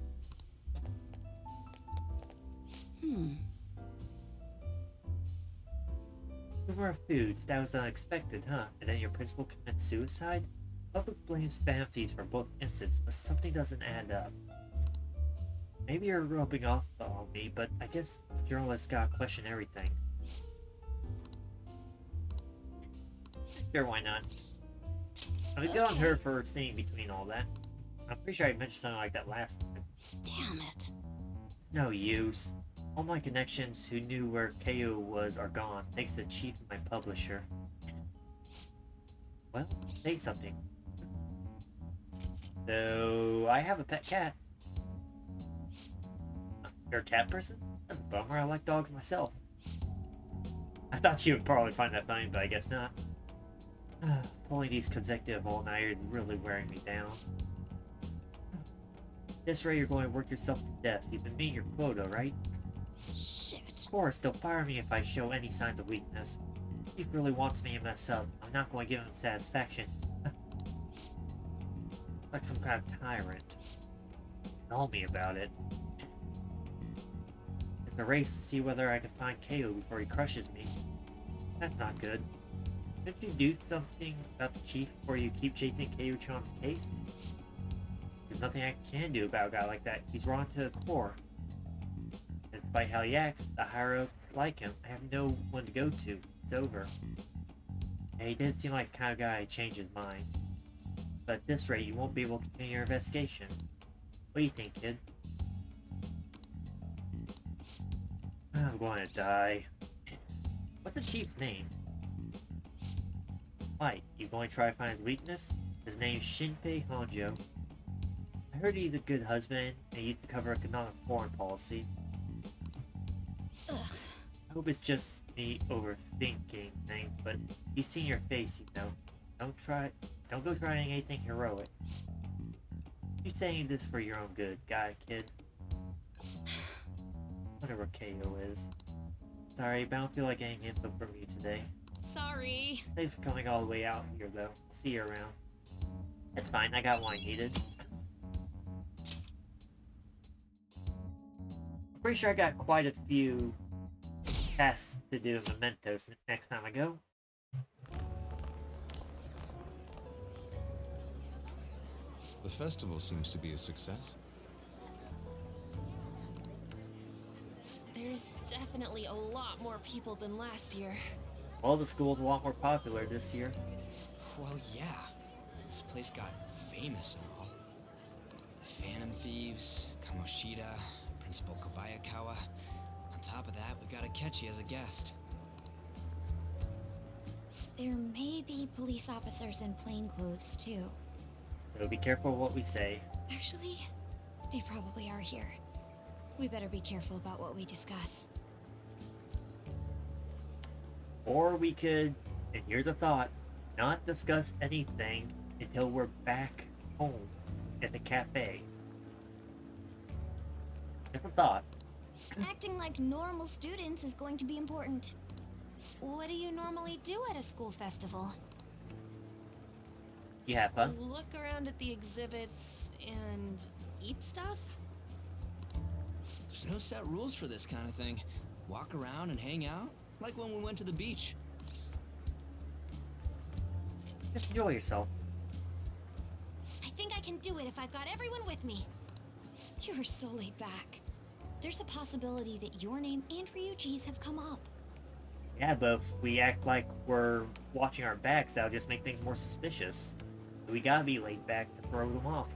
Rumor of foods, that was unexpected, huh? And then your principal commits suicide? Public blames Phantom Thieves for both incidents, but something doesn't add up. Maybe you're rubbing off on me, but I guess journalists gotta question everything. Sure, why not? I've been on her for seeing between all that. I'm pretty sure I mentioned something like that last time. Damn it. No use. All my connections who knew where KO was are gone, thanks to the chief and my publisher. Well, say something. So, I have a pet cat. You're a cat person? That's a bummer, I like dogs myself. I thought you would probably find that funny, but I guess not. Pulling these consecutive all-nighters is really wearing me down. This rate, you're going to work yourself to death. You've been meeting your quota, right? Shit. Of course, they'll fire me if I show any signs of weakness. Chief really wants me to mess up. I'm not going to give him satisfaction. Like some kind of tyrant. Tell me about it. It's a race to see whether I can find KO before he crushes me. That's not good. Couldn't you do something about the chief before you keep chasing KO-chan's case? There's nothing I can do about a guy like that. He's wrong to the core. Despite how he acts, the higher-ups like him. I have no one to go to. It's over. And he didn't seem like the kind of guy who'd change his mind. But at this rate, you won't be able to continue your investigation. What do you think, kid? I'm going to die. What's the chief's name? Why, you going to try to find his weakness? His name's Shinpei Honjo. I heard he's a good husband, and he used to cover economic foreign policy. Ugh. I hope it's just me overthinking things, but you've seen your face, you know. Don't go trying anything heroic. You're saying this for your own good, kid. Whatever KO is. Sorry, but I don't feel like getting info from you today. Sorry. Thanks for coming all the way out here, though. See you around. That's fine, I got what I needed. I'm pretty sure I got quite a few tasks to do in Mementos next time I go. The festival seems to be a success. There's definitely a lot more people than last year. Well, the school's a lot more popular this year. Well, yeah. This place got famous and all. The Phantom Thieves, Kamoshida, Principal Kobayakawa. On top of that, we got Akechi as a guest. There may be police officers in plain clothes, too. So be careful what we say. Actually, they probably are here. We better be careful about what we discuss. Or we could, and here's a thought, not discuss anything until we're back home at the cafe. Just a thought. Acting like normal students is going to be important. What do you normally do at a school festival? You have fun? Look around at the exhibits and eat stuff? There's no set rules for this kind of thing. Walk around and hang out, like when we went to the beach. Just enjoy yourself. I think I can do it if I've got everyone with me. You're so laid back. There's a possibility that your name and Ryuji's have come up. Yeah, but if we act like we're watching our backs, that'll just make things more suspicious. We gotta be laid back to throw them off.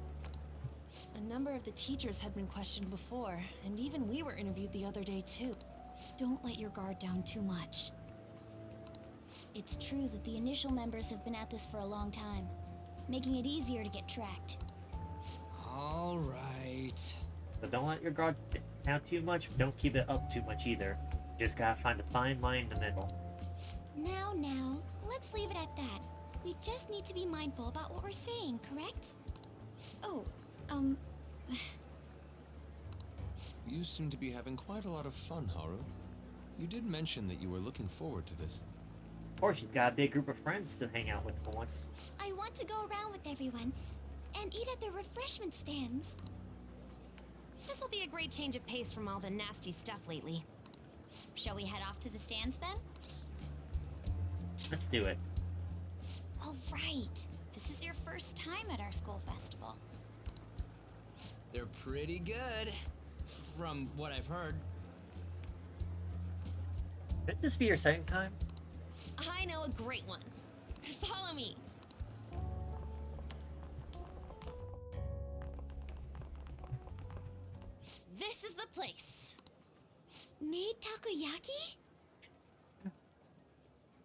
A number of the teachers had been questioned before, and even we were interviewed the other day too. Don't let your guard down too much. It's true that the initial members have been at this for a long time, making it easier to get tracked. All right. So don't let your guard down too much, but don't keep it up too much either. You just gotta find a fine line in the middle. Now, let's leave it at that. We just need to be mindful about what we're saying, correct? Oh, You seem to be having quite a lot of fun, Haru. You did mention that you were looking forward to this. Of course, you've got a big group of friends to hang out with for once. I want to go around with everyone and eat at the refreshment stands. This'll be a great change of pace from all the nasty stuff lately. Shall we head off to the stands then? Let's do it. All right. This is your first time at our school festival. They're pretty good, from what I've heard. Could this be your second time? I know a great one. Follow me. This is the place. Maid takoyaki?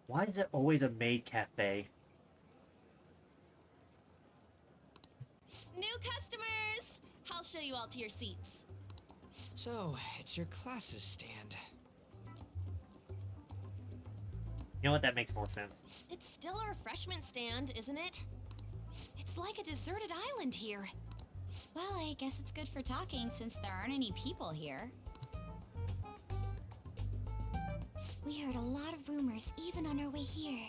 Why is it always a Maid Cafe? New customers! I'll show you all to your seats. So, it's your class's stand. You know what? That makes more sense. It's still a refreshment stand, isn't it? It's like a deserted island here. Well, I guess it's good for talking since there aren't any people here. We heard a lot of rumors even on our way here.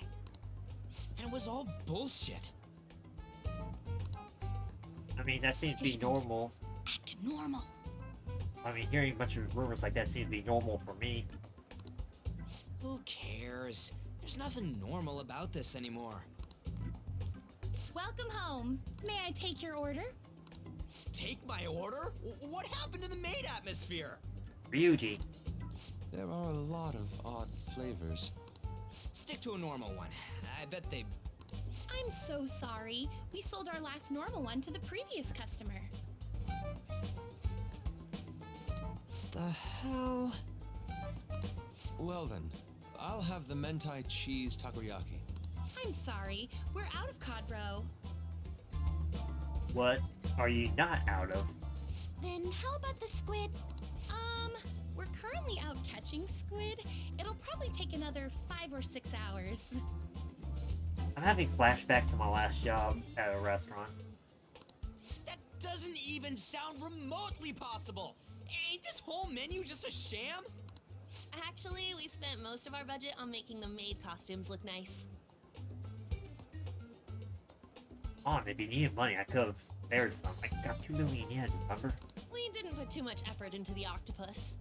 And it was all bullshit. I mean, that seems to be normal. Act normal. I mean, hearing a bunch of rumors like that seems to be normal for me. Who cares? There's nothing normal about this anymore. Welcome home. May I take your order? Take my order? What happened to the maid atmosphere? Ryuji. There are a lot of odd flavors. Stick to a normal one. I bet they... I'm so sorry. We sold our last normal one to the previous customer. The hell? Well then, I'll have the mentai cheese takoyaki. I'm sorry. We're out of cod roe. What are you not out of? Then how about the squid? We're currently out catching squid. It'll probably take another 5 or 6 hours. I'm having flashbacks to my last job at a restaurant. That doesn't even sound remotely possible. Ain't this whole menu just a sham? Actually, we spent most of our budget on making the maid costumes look nice. If you needed money, I could have spared some. I got 2 million yen, remember? We didn't put too much effort into the octopus.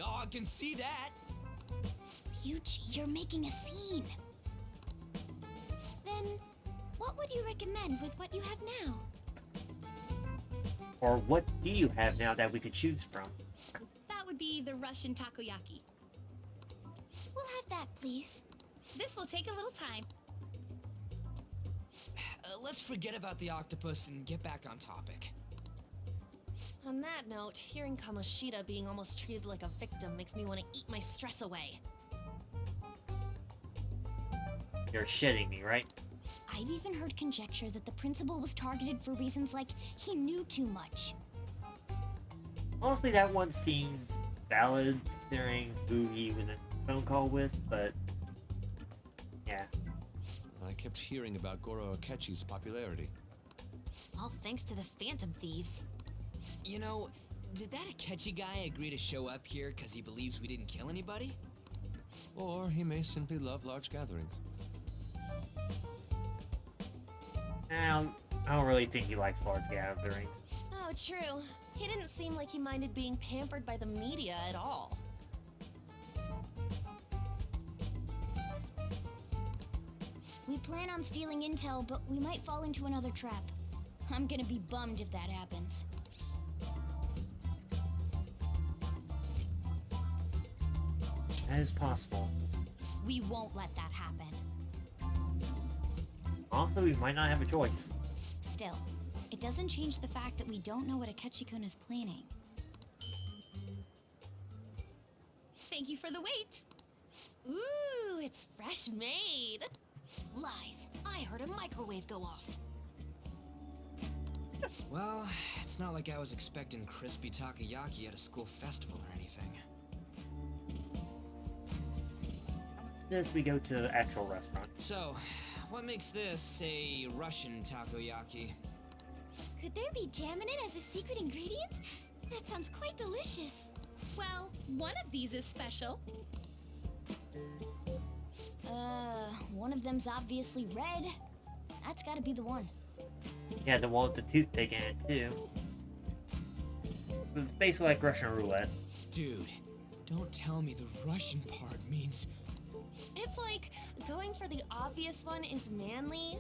Oh, I can see that. Ryuji, you're making a scene. Then, what would you recommend with what you have now? Or what do you have now that we could choose from? That would be the Russian takoyaki. We'll have that, please. This will take a little time. Let's forget about the octopus and get back on topic. On that note, hearing Kamoshida being almost treated like a victim makes me want to eat my stress away. You're shitting me, right? I've even heard conjecture that the principal was targeted for reasons like he knew too much. Honestly, that one seems valid considering who he was in a phone call with, but yeah. I kept hearing about Goro Akechi's popularity. All thanks to the Phantom Thieves. You know, did that Akechi guy agree to show up here because he believes we didn't kill anybody? Or he may simply love large gatherings. I don't really think he likes large gatherings. Oh, true. He didn't seem like he minded being pampered by the media at all. We plan on stealing intel, but we might fall into another trap. I'm gonna be bummed if that happens. That is possible. We won't let that happen. Also, we might not have a choice. Still, it doesn't change the fact that we don't know what Akechi-kun is planning. Thank you for the wait. Ooh, it's fresh made. Lies. I heard a microwave go off. Well, it's not like I was expecting crispy takoyaki at a school festival or anything. As we go to the actual restaurant. So, what makes this a Russian takoyaki? Could there be jam in it as a secret ingredient? That sounds quite delicious. Well, one of these is special. One of them's obviously red. That's gotta be the one. Yeah, the one with the toothpick in it, too. It's basically like Russian roulette. Dude, don't tell me the Russian part means... It's like going for the obvious one is manly.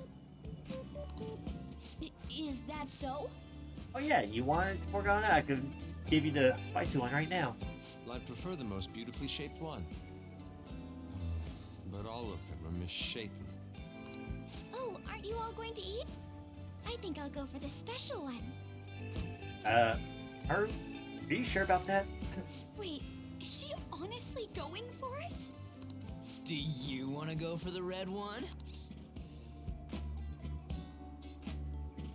Is that so? Oh yeah, you want it, Morgana? I could give you the spicy one right now. Well, I'd prefer the most beautifully shaped one. But all of them are misshapen. Oh, aren't you all going to eat? I think I'll go for the special one. Are you sure about that? Wait, is she honestly going for it? Do you want to go for the red one?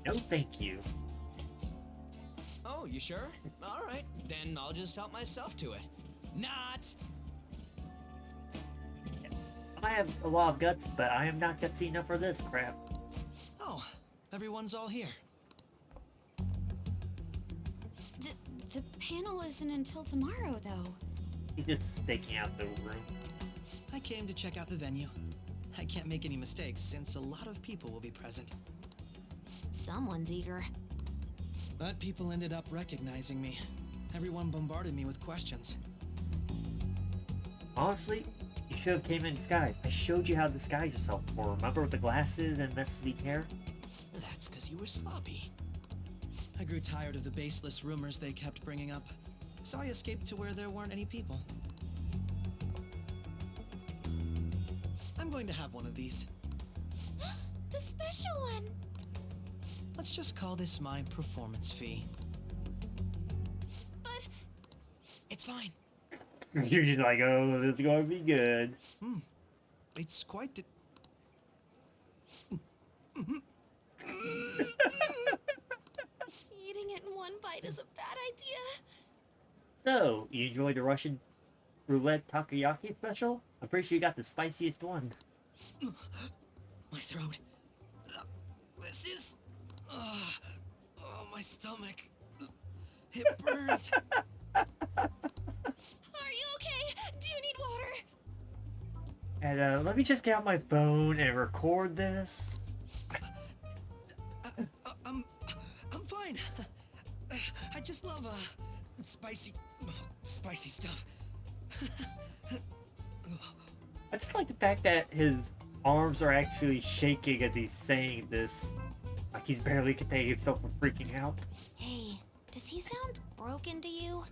No, thank you. Oh, you sure? All right, then I'll just help myself to it. Not! I have a lot of guts, but I am not gutsy enough for this crap. Oh, everyone's all here. The panel isn't until tomorrow, though. He's just staking out the room. I came to check out the venue. I can't make any mistakes since a lot of people will be present. Someone's eager. But people ended up recognizing me. Everyone bombarded me with questions. Honestly, you should have came in disguise. I showed you how to disguise yourself before. Remember with the glasses and messy hair? That's because you were sloppy. I grew tired of the baseless rumors they kept bringing up, so I escaped to where there weren't any people. I'm going to have one of these. The special one! Let's just call this my performance fee. But... It's fine. You're just like, oh, this is going to be good. It's quite the... Eating it in one bite is a bad idea. So, you enjoyed the Russian roulette takoyaki special? I'm pretty sure you got the spiciest one. My throat. This is... oh, my stomach. It burns. Are you okay? Do you need water? And let me just get out my phone and record this. I'm fine. I just love spicy stuff. I just like the fact that his arms are actually shaking as he's saying this. Like he's barely containing himself from freaking out. Hey, does he sound broken to you?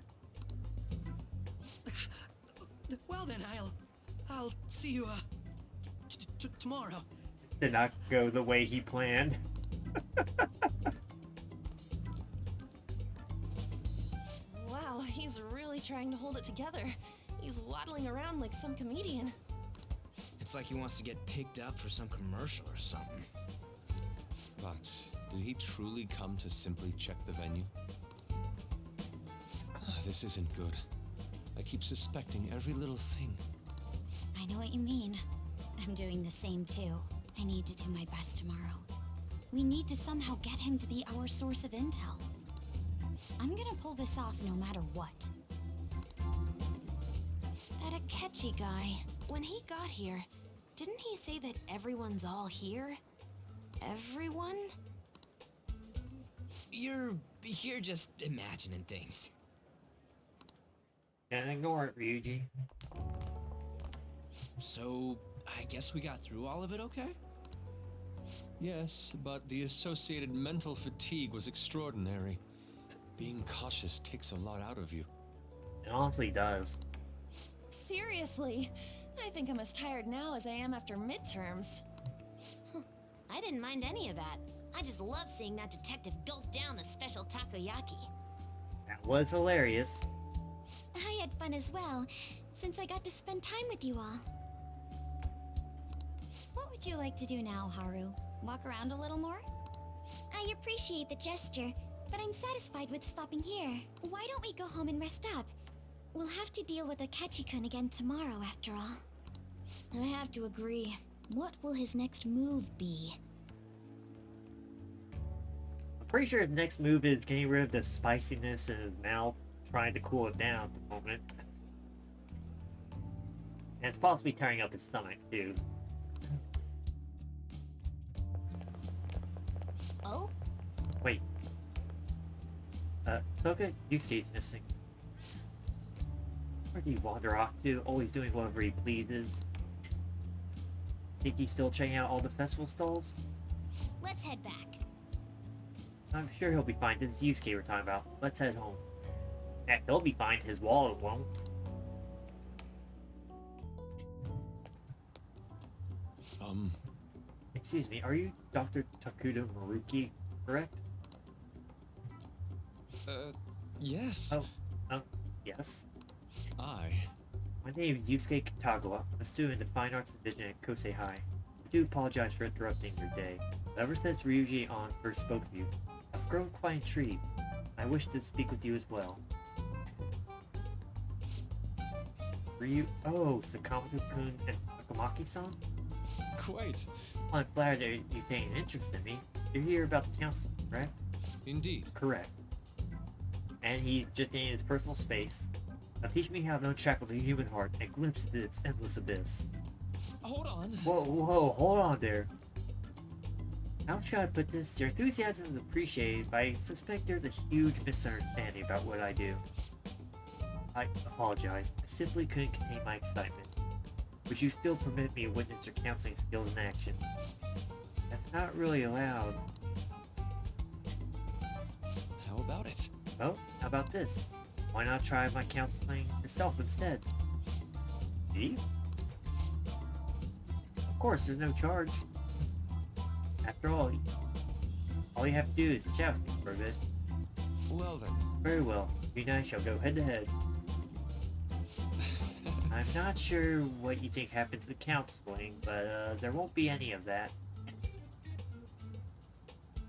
Well then, I'll see you tomorrow. Did not go the way he planned. Wow, he's really trying to hold it together. He's waddling around like some comedian. It's like he wants to get picked up for some commercial or something. But did he truly come to simply check the venue? This isn't good. I keep suspecting every little thing. I know what you mean. I'm doing the same too. I need to do my best tomorrow. We need to somehow get him to be our source of intel. I'm gonna pull this off no matter what. That Akechi guy, when he got here, didn't he say that everyone's all here? Everyone? You're just imagining things. Can't ignore it, Ryuji. So, I guess we got through all of it okay? Yes, but the associated mental fatigue was extraordinary. Being cautious takes a lot out of you. It honestly does. Seriously, I think I'm as tired now as I am after midterms. I didn't mind any of that. I just love seeing that detective gulp down the special takoyaki. That was hilarious. I had fun as well, since I got to spend time with you all. What would you like to do now, Haru? Walk around a little more? I appreciate the gesture, but I'm satisfied with stopping here. Why don't we go home and rest up? We'll have to deal with Akechi-kun again tomorrow, after all. I have to agree. What will his next move be? I'm pretty sure his next move is getting rid of the spiciness in his mouth, trying to cool it down at the moment. And it's possibly tearing up his stomach, too. Oh? Wait. Soka, Yusuke's missing. Where do you wander off to? Always doing whatever he pleases. Think he's still checking out all the festival stalls? Let's head back. I'm sure he'll be fine. This is Yusuke we're talking about. Let's head home. Heck, he'll be fine. His wallet won't. Excuse me, are you Dr. Takuda Maruki, correct? Yes. Yes. My name is Yusuke Kitagawa. I'm a student in the Fine Arts Division at Kosei High. I do apologize for interrupting your day. But ever since Ryuji on first spoke to you, I've grown quite intrigued. I wish to speak with you as well. Sakamoto-kun and Takamaki-san? Quite. I'm flattered that you take an interest in me. You're here about the council, correct? Indeed. Correct. and he's just in his personal space. Now teach me how to untrackle the human heart and glimpse into its endless abyss. Hold on. Whoa, hold on there. How should I put this? Your enthusiasm is appreciated, but I suspect there's a huge misunderstanding about what I do. I apologize. I simply couldn't contain my excitement. Would you still permit me to witness your counseling skills in action? That's not really allowed. How about it? Oh, how about this? Why not try my counseling yourself instead? Me? Of course, there's no charge. After all you have to do is chat with me for a bit. Well then. Very well. You and I shall go head to head. I'm not sure what you think happens to counseling, but there won't be any of that.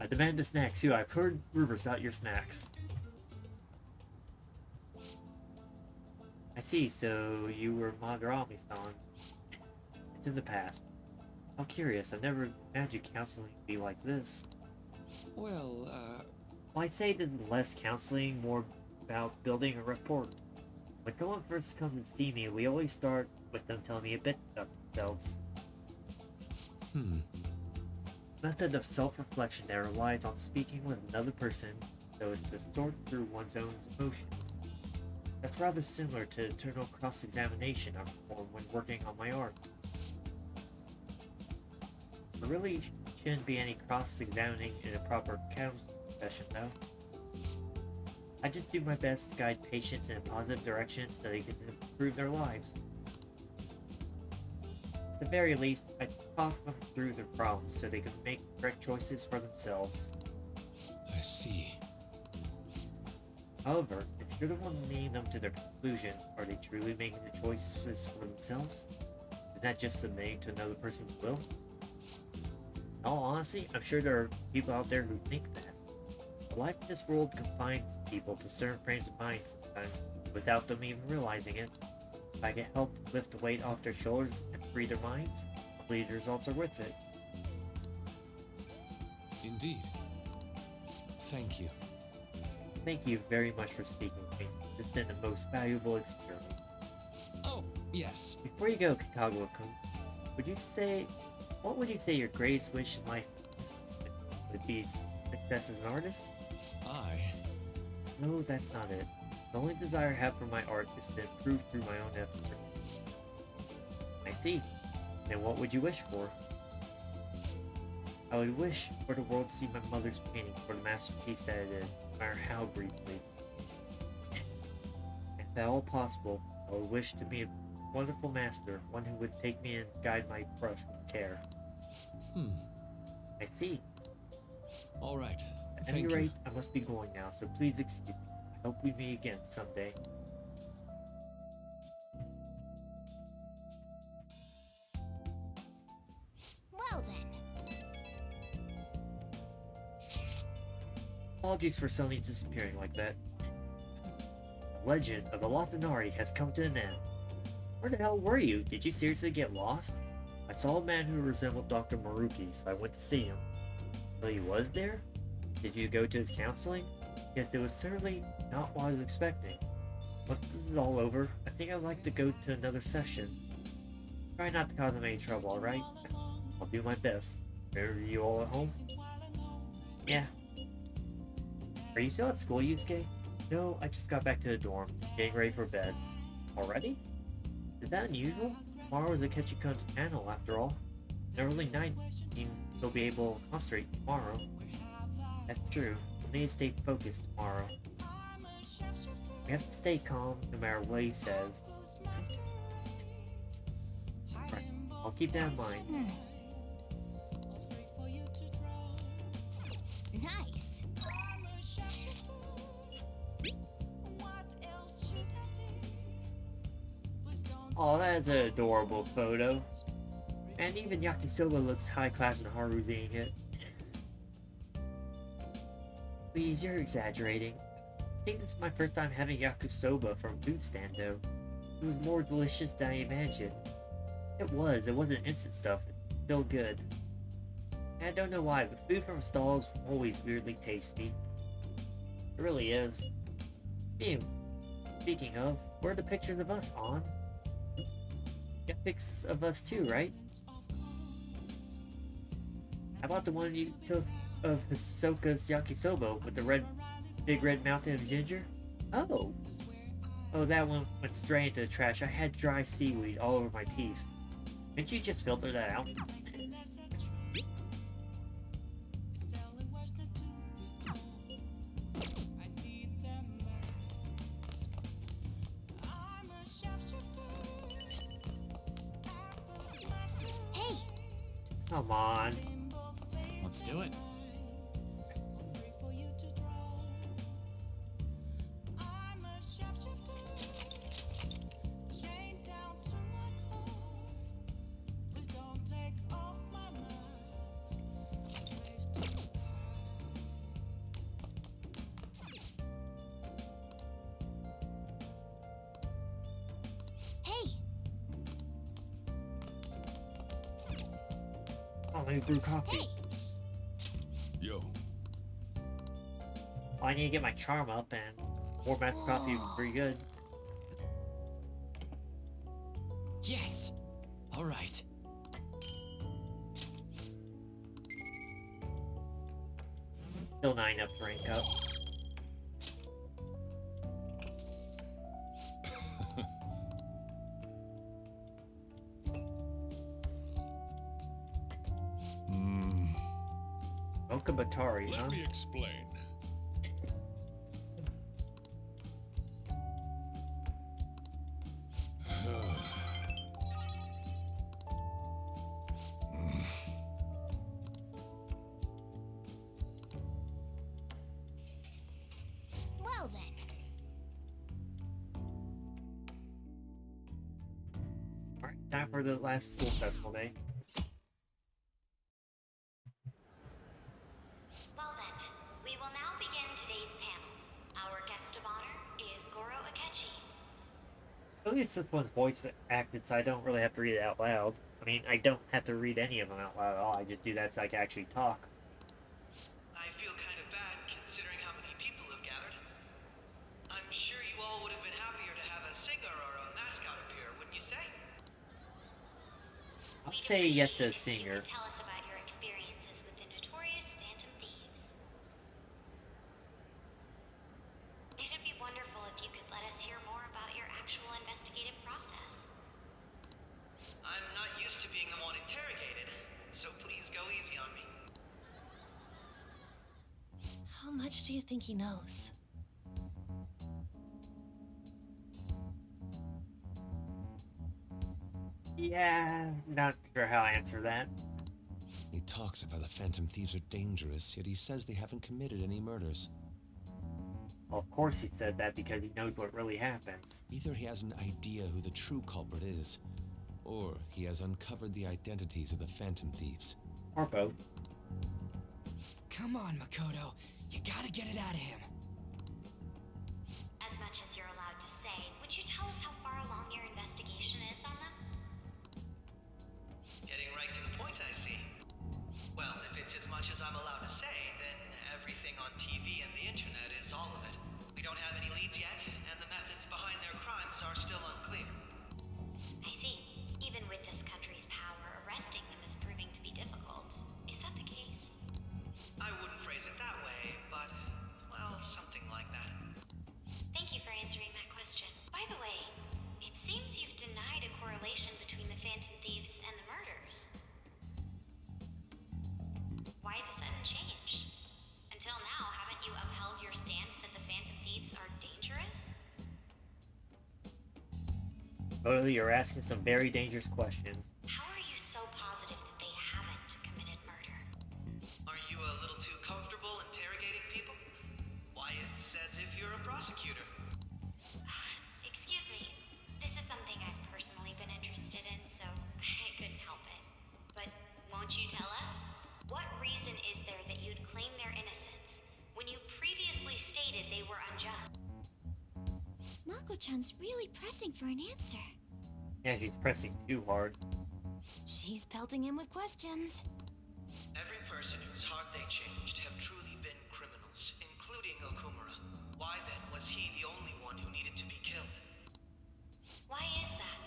I demand the snacks too. I've heard rumors about your snacks. I see, so you were Madarami-san. It's in the past. How curious, I never imagined counseling to be like this. Well, I say this is less counseling, more about building a rapport. When someone first comes to see me, we always start with them telling me a bit about themselves. Method of self-reflection that relies on speaking with another person so as to sort through one's own emotions. That's rather similar to internal cross-examination I perform when working on my art. There really shouldn't be any cross-examining in a proper counseling session, though. I just do my best to guide patients in a positive direction so they can improve their lives. At the very least, I talk them through their problems so they can make correct choices for themselves. I see. However, if you're the one leading them to their conclusions, are they truly making the choices for themselves? Is that just submitting to another person's will? In all honesty, I'm sure there are people out there who think that. But life in this world confines people to certain frames of mind sometimes, without them even realizing it. If I can help lift the weight off their shoulders and free their minds, I believe the results are worth it. Indeed. Thank you. Thank you very much for speaking with me. It's been the most valuable experience. Oh, yes. Before you go, Kitagawa-kun, what would you say your greatest wish in life would be? Success as an artist? No, that's not it. The only desire I have for my art is to improve through my own efforts. I see. Then what would you wish for? I would wish for the world to see my mother's painting for the masterpiece that it is, no matter how briefly. If at all possible, I would wish to be a wonderful master, one who would take me and guide my brush with care. I see. All right. At any rate, I must be going now, so please excuse me. I hope we meet again someday. Well then. Apologies for suddenly disappearing like that. The legend of the Latanari has come to an end. Where the hell were you? Did you seriously get lost? I saw a man who resembled Dr. Maruki, so I went to see him. So he was there? Did you go to his counseling? Yes, it was certainly not what I was expecting. Once this is all over, I think I'd like to go to another session. Try not to cause him any trouble, alright? I'll do my best. Are you all at home? Yeah. Are you still at school, Yusuke? No, I just got back to the dorm, getting ready for bed. Already? Is that unusual? Tomorrow is Akechi-kun's panel, after all. In the early night, seems he'll be able to concentrate tomorrow. That's true. We need to stay focused tomorrow. We have to stay calm no matter what he says. Right. I'll keep that in mind. Nice. Oh, that is an adorable photo. And even Yakisoba looks high class when Haru's eating it. Please, you're exaggerating. I think this is my first time having yakisoba from a food stand though. It was more delicious than I imagined. It wasn't instant stuff. It's still good. And I don't know why, but food from stalls is always weirdly tasty. It really is. Ew. Speaking of, where are the pictures of us on? Got pics of us too, right? How about the one you took of Hisoka's yakisoba with the big red mountain of ginger? Oh! Oh, that one went straight into the trash. I had dry seaweed all over my teeth. Didn't you just filter that out? Hey! Come on. Let's do it. Hey! Oh, let me brew coffee. Hey! Yo, Oh, I need to get my charm up, and more master coffee would be pretty good. Yes! Alright. Still not enough to rank up. Welcome Batari, huh? let me explain. Well then. Alright, time for the last school festival day. Well then, we will now begin today's panel. Our guest of honor is Goro Akechi. At least this one's voice acted, so I don't really have to read it out loud. I mean, I don't have to read any of them out loud at all. I just do that so I can actually talk. I feel kind of bad considering how many people have gathered. I'm sure you all would have been happier to have a singer or a mascot appear, wouldn't you say? I'll say yes to a singer. Tell us about your experiences with the notorious Phantom Thieves. It'd be wonderful if you could let us hear more about your actual investigative process. I'm not used to being the one interrogated, so please go easy on me. How much do you think he knows? Yeah, not sure how I answer that. He talks about the Phantom Thieves are dangerous, yet he says they haven't committed any murders. Well, of course he says that because he knows what really happens. Either he has an idea who the true culprit is, or he has uncovered the identities of the Phantom Thieves. Or both. Come on, Makoto. You gotta get it out of him. As much as you're allowed to say, would you tell us how far along your investigation is on them? Getting right to the point, I see. Well, if it's as much as I'm allowed to say, then everything on TV and the internet is all of it. We don't have any leads yet, and the methods behind their crimes are still unclear. I see. Even with this country's power, arresting them is proving to be difficult. Is that the case? I wouldn't phrase it that way, but, well, something like that. Thank you for answering that question. By the way, it seems you've denied a correlation between the Phantom Thieves and the murders. Why the sudden change? Until now, haven't you upheld your stance that the Phantom Thieves are dangerous? Totally, you're asking some very dangerous questions. How are you so positive that they haven't committed murder? Are you a little too comfortable interrogating people? Why, it's as if you're a prosecutor. Excuse me. This is something I've personally been interested in, so I couldn't help it. But won't you tell us? What reason is there that you'd claim their innocence when you previously stated they were unjust? Mako-chan's really pressing for an answer. Yeah, he's pressing too hard. She's pelting him with questions. Every person whose heart they changed have truly been criminals, including Okumura. Why then was he the only one who needed to be killed? Why is that?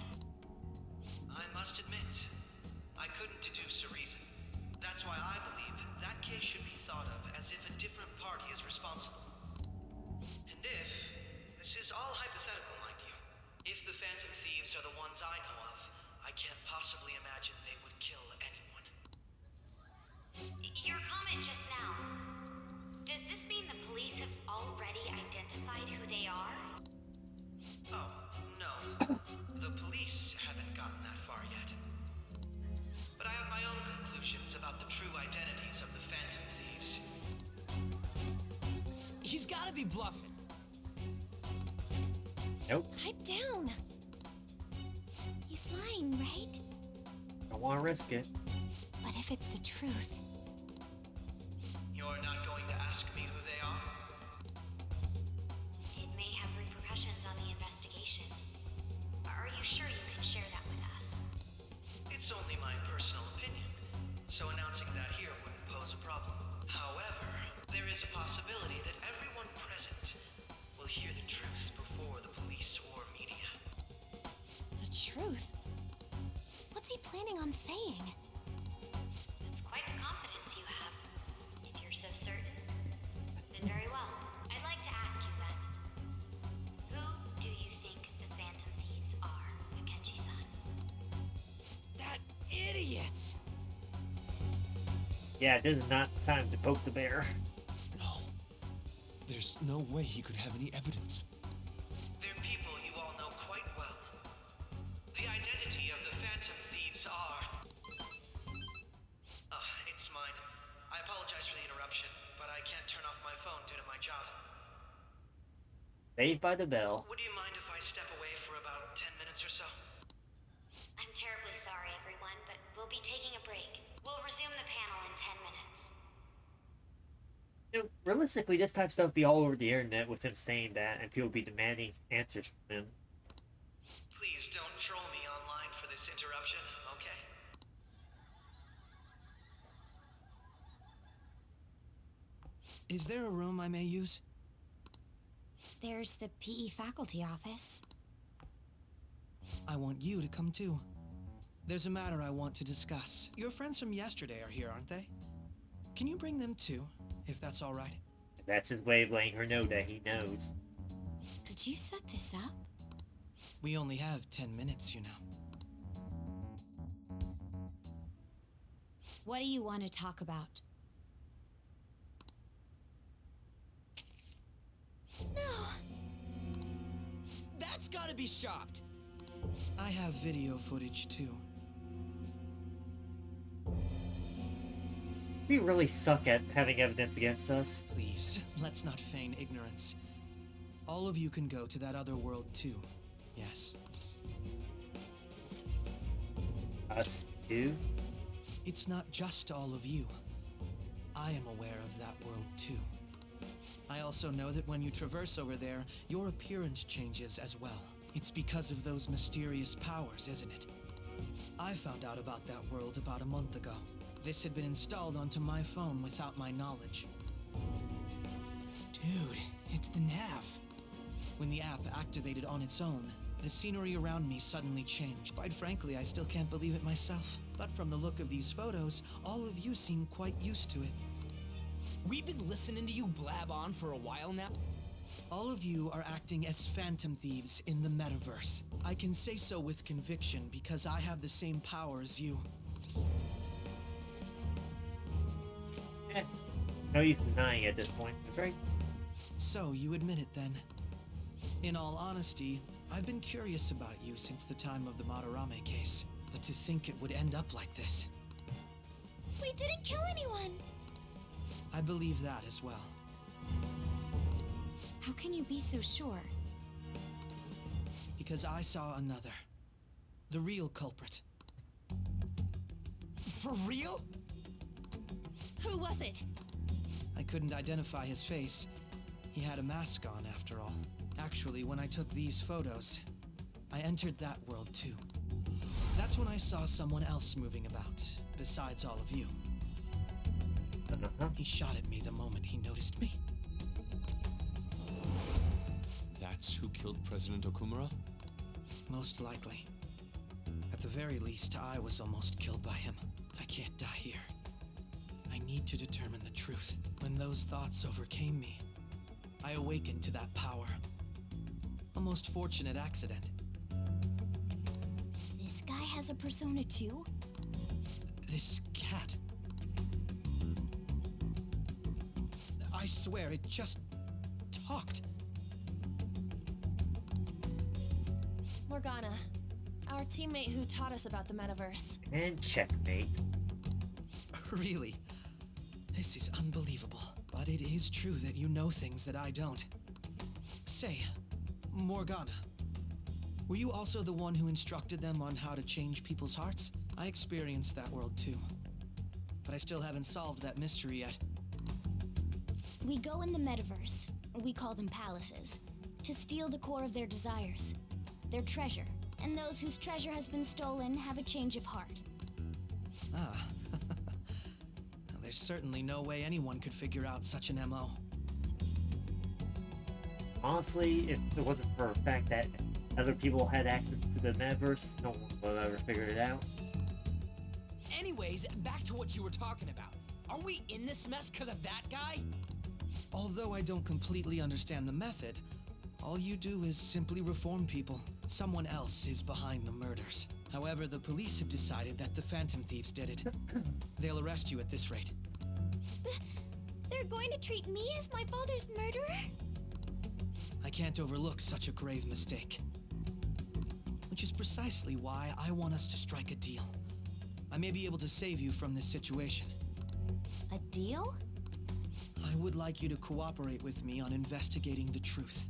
I must admit, I couldn't deduce a reason. That's why I believe that case should be thought of as if a different party is responsible. And if, this is all hypothetical, mind you, if the Phantom Thieves are the ones I know of, I can't possibly imagine they would kill anyone. Your comment just now. Does this mean the police have already identified who they are? Oh, no. The police haven't gotten that far yet. But I have my own conclusions about the true identities of the Phantom Thieves. He's gotta be bluffing. Nope. Pipe down. He's lying, right? Don't want to risk it. But if it's the truth, You're not going to ask me who they are? It may have repercussions on the investigation. Are you sure you can share that with us? It's only my personal opinion, so announcing that here wouldn't pose a problem. However, there is a possibility that everyone present will hear the truth before the police or media. the truth. What's he planning on saying? That's quite the confidence you have. If you're so certain, then very well. I'd like to ask you then. Who do you think the Phantom Thieves are, Akechi-san? That idiot! Yeah, this is not time to poke the bear. No. There's no way he could have any evidence. They're people you all know quite well. The identity of the Phantom Thieves are... it's mine. I apologize for the interruption, but I can't turn off my phone due to my job. Saved by the bell. Would you mind if I step away for about 10 minutes or so? I'm terribly sorry, everyone, but we'll be taking a break. We'll resume the panel in 10 minutes. You know, realistically, this type of stuff be all over the internet with him saying that, and people be demanding answers from him. Please don't troll me online for this interruption, okay? Is there a room I may use? There's the PE faculty office. I want you to come too. There's a matter I want to discuss. Your friends from yesterday are here, aren't they? Can you bring them too, if that's all right? That's his way of letting her know that he knows. Did you set this up? We only have 10 minutes, you know. What do you want to talk about? No! That's gotta be shopped! I have video footage too. We really suck at having evidence against us. Please, let's not feign ignorance. All of you can go to that other world too. Yes. Us too? It's not just all of you. I am aware of that world too. I also know that when you traverse over there, your appearance changes as well. It's because of those mysterious powers, isn't it? I found out about that world about a month ago. This had been installed onto my phone without my knowledge. Dude, it's the nav. When the app activated on its own, the scenery around me suddenly changed. Quite frankly, I still can't believe it myself. But from the look of these photos, all of you seem quite used to it. We've been listening to you blab on for a while now. All of you are acting as Phantom Thieves in the metaverse. I can say so with conviction because I have the same power as you. No use denying it at this point, that's right. So, you admit it then. In all honesty, I've been curious about you since the time of the Madarame case. But to think it would end up like this. We didn't kill anyone! I believe that as well. How can you be so sure? Because I saw another. The real culprit. For real? Who was it? I couldn't identify his face. He had a mask on, after all. Actually, when I took these photos, I entered that world too. That's when I saw someone else moving about, besides all of you. He shot at me the moment he noticed me. that's who killed President Okumura? Most likely. At the very least, I was almost killed by him. I can't die here. I need to determine the truth. When those thoughts overcame me, I awakened to that power. A most fortunate accident. This guy has a persona too? This cat. I swear, it just talked. Morgana, our teammate who taught us about the metaverse. And checkmate. Really? This is unbelievable. But it is true that you know things that I don't. Say, Morgana, were you also the one who instructed them on how to change people's hearts? I experienced that world too. But I still haven't solved that mystery yet. We go in the metaverse, we call them palaces, to steal the core of their desires, their treasure. And those whose treasure has been stolen have a change of heart. Ah. There's certainly no way anyone could figure out such an MO. Honestly, if it wasn't for the fact that other people had access to the metaverse, no one would have ever figured it out. Anyways, back to what you were talking about. Are we in this mess because of that guy? Although I don't completely understand the method, all you do is simply reform people. Someone else is behind the murders. However, the police have decided that the Phantom Thieves did it. They'll arrest you at this rate. They're going to treat me as my father's murderer? I can't overlook such a grave mistake. Which is precisely why I want us to strike a deal. I may be able to save you from this situation. A deal? I would like you to cooperate with me on investigating the truth.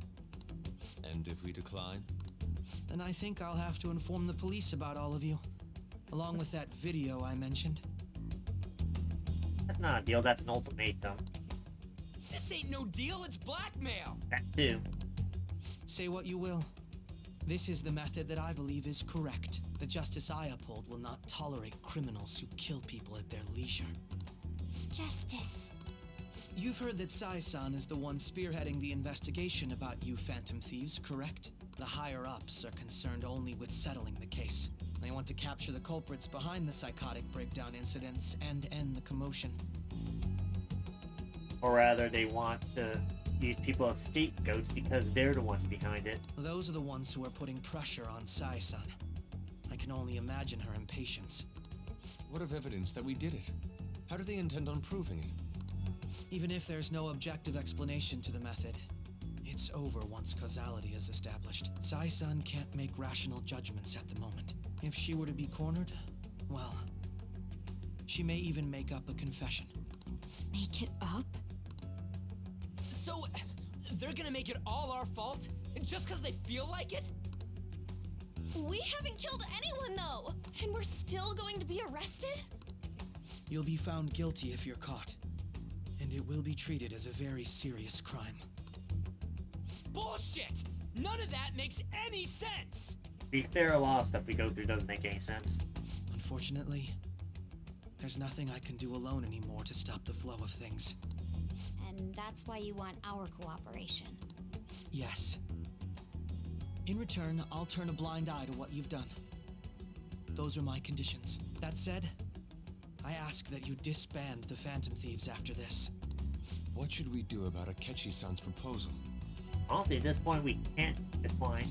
And if we decline? Then I think I'll have to inform the police about all of you. Along with that video I mentioned. That's not a deal, that's an ultimatum. This ain't no deal, it's blackmail! That too. Say what you will. This is the method that I believe is correct. The justice I uphold will not tolerate criminals who kill people at their leisure. Justice. You've heard that Sai-san is the one spearheading the investigation about you Phantom Thieves, correct? The higher-ups are concerned only with settling the case. They want to capture the culprits behind the psychotic breakdown incidents and end the commotion. Or rather, they want to use people as scapegoats because they're the ones behind it. Those are the ones who are putting pressure on Sai-san. I can only imagine her impatience. What of evidence that we did it? How do they intend on proving it? Even if there's no objective explanation to the method, it's over once causality is established. Sai-san can't make rational judgments at the moment. If she were to be cornered, well, she may even make up a confession. Make it up? So, they're gonna make it all our fault? Just because they feel like it? We haven't killed anyone, though! And we're still going to be arrested? You'll be found guilty if you're caught. And it will be treated as a very serious crime. Bullshit! None of that makes any sense! To be fair, a lot of stuff we go through doesn't make any sense. Unfortunately, there's nothing I can do alone anymore to stop the flow of things. And that's why you want our cooperation. Yes. In return, I'll turn a blind eye to what you've done. Those are my conditions. That said, I ask that you disband the Phantom Thieves after this. What should we do about Akechi-san's proposal? Honestly, at this point, we can't decline.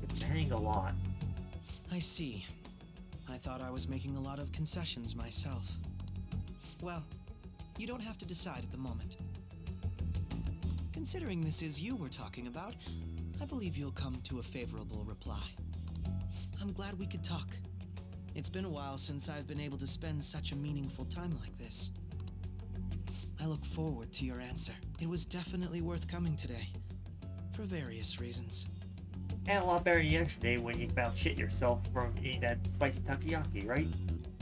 It's demanding a lot. I see. I thought I was making a lot of concessions myself. Well, you don't have to decide at the moment. Considering this is you we're talking about, I believe you'll come to a favorable reply. I'm glad we could talk. It's been a while since I've been able to spend such a meaningful time like this. I look forward to your answer. It was definitely worth coming today, for various reasons. And a lot better than yesterday when you about shit yourself from eating that spicy takoyaki, right?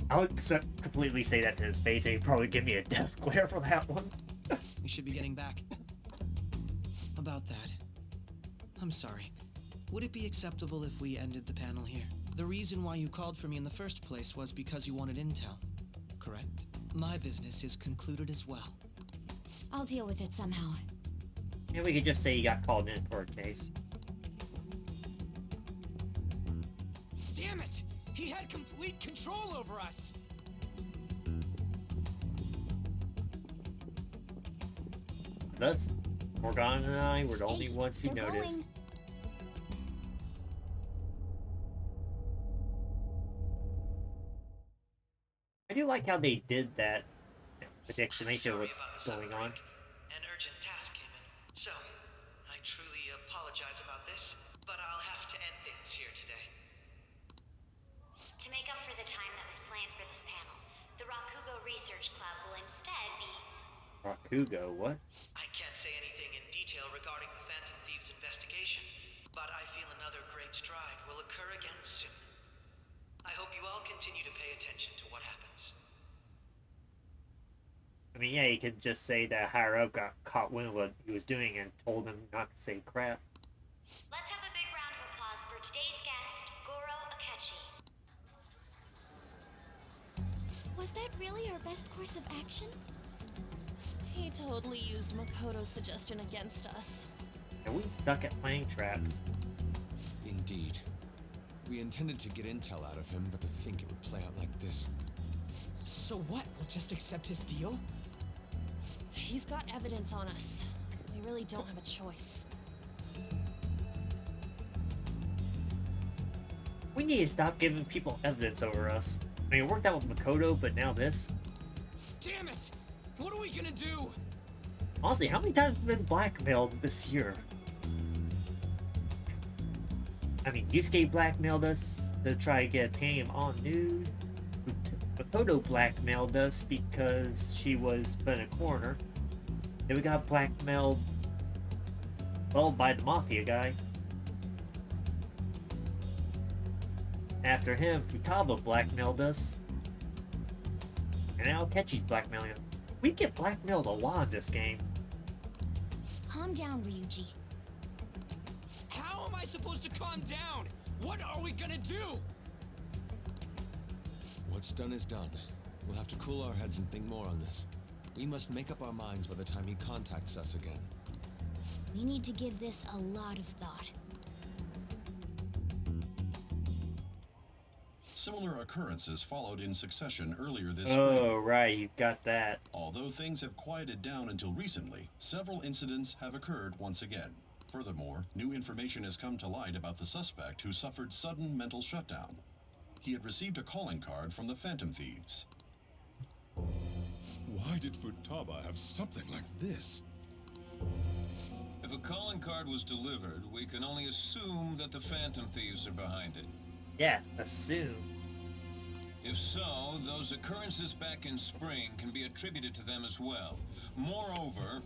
I would completely say that to his face and he'd probably give me a death glare for that one. We should be getting back. About that, I'm sorry. Would it be acceptable if we ended the panel here? The reason why you called for me in the first place was because you wanted intel, correct? My business is concluded as well. I'll deal with it somehow. And we could just say he got called in for a case. Damn it! He had complete control over us! Thus, Morgana and I were the only ones who they're noticed. going. I do like how they did that with the explanation of what's going on. An urgent task came in. So, I truly apologize about this, but I'll have to end things here today. To make up for the time that was planned for this panel, the Rakugo Research Club will instead be... Rakugo, what? I can't say anything in detail regarding the Phantom Thieves investigation, but I feel another great stride will occur again soon. I hope you all continue to pay attention to what happens. I mean, yeah, you could just say that Haru got caught wind of what he was doing and told him not to say crap. Let's have a big round of applause for today's guest, Goro Akechi. Was that really our best course of action? He totally used Makoto's suggestion against us. And we suck at playing traps. Indeed. We intended to get intel out of him, but to think it would play out like this. So what? We'll just accept his deal? He's got evidence on us. We really don't have a choice. We need to stop giving people evidence over us. I mean, it worked out with Makoto, but now this. Damn it! What are we gonna do? Honestly, how many times have we been blackmailed this year? I mean, Yusuke blackmailed us to try to get paying him on nude. Makoto blackmailed us because she was put in a corner. Then we got blackmailed, well, by the Mafia guy. After him, Futaba blackmailed us. And now Akechi's blackmailing us. We get blackmailed a lot in this game. Calm down, Ryuji. How am I supposed to calm down? What are we gonna do? What's done is done. We'll have to cool our heads and think more on this. We must make up our minds by the time he contacts us again. We need to give this a lot of thought. Similar occurrences followed in succession earlier this Oh, spring. right, you got that. Although things have quieted down until recently, several incidents have occurred once again. Furthermore, new information has come to light about the suspect who suffered sudden mental shutdown. He had received a calling card from the Phantom Thieves. Why did Futaba have something like this? If a calling card was delivered, we can only assume that the Phantom Thieves are behind it. Yeah, assume. If so, those occurrences back in spring can be attributed to them as well. Moreover...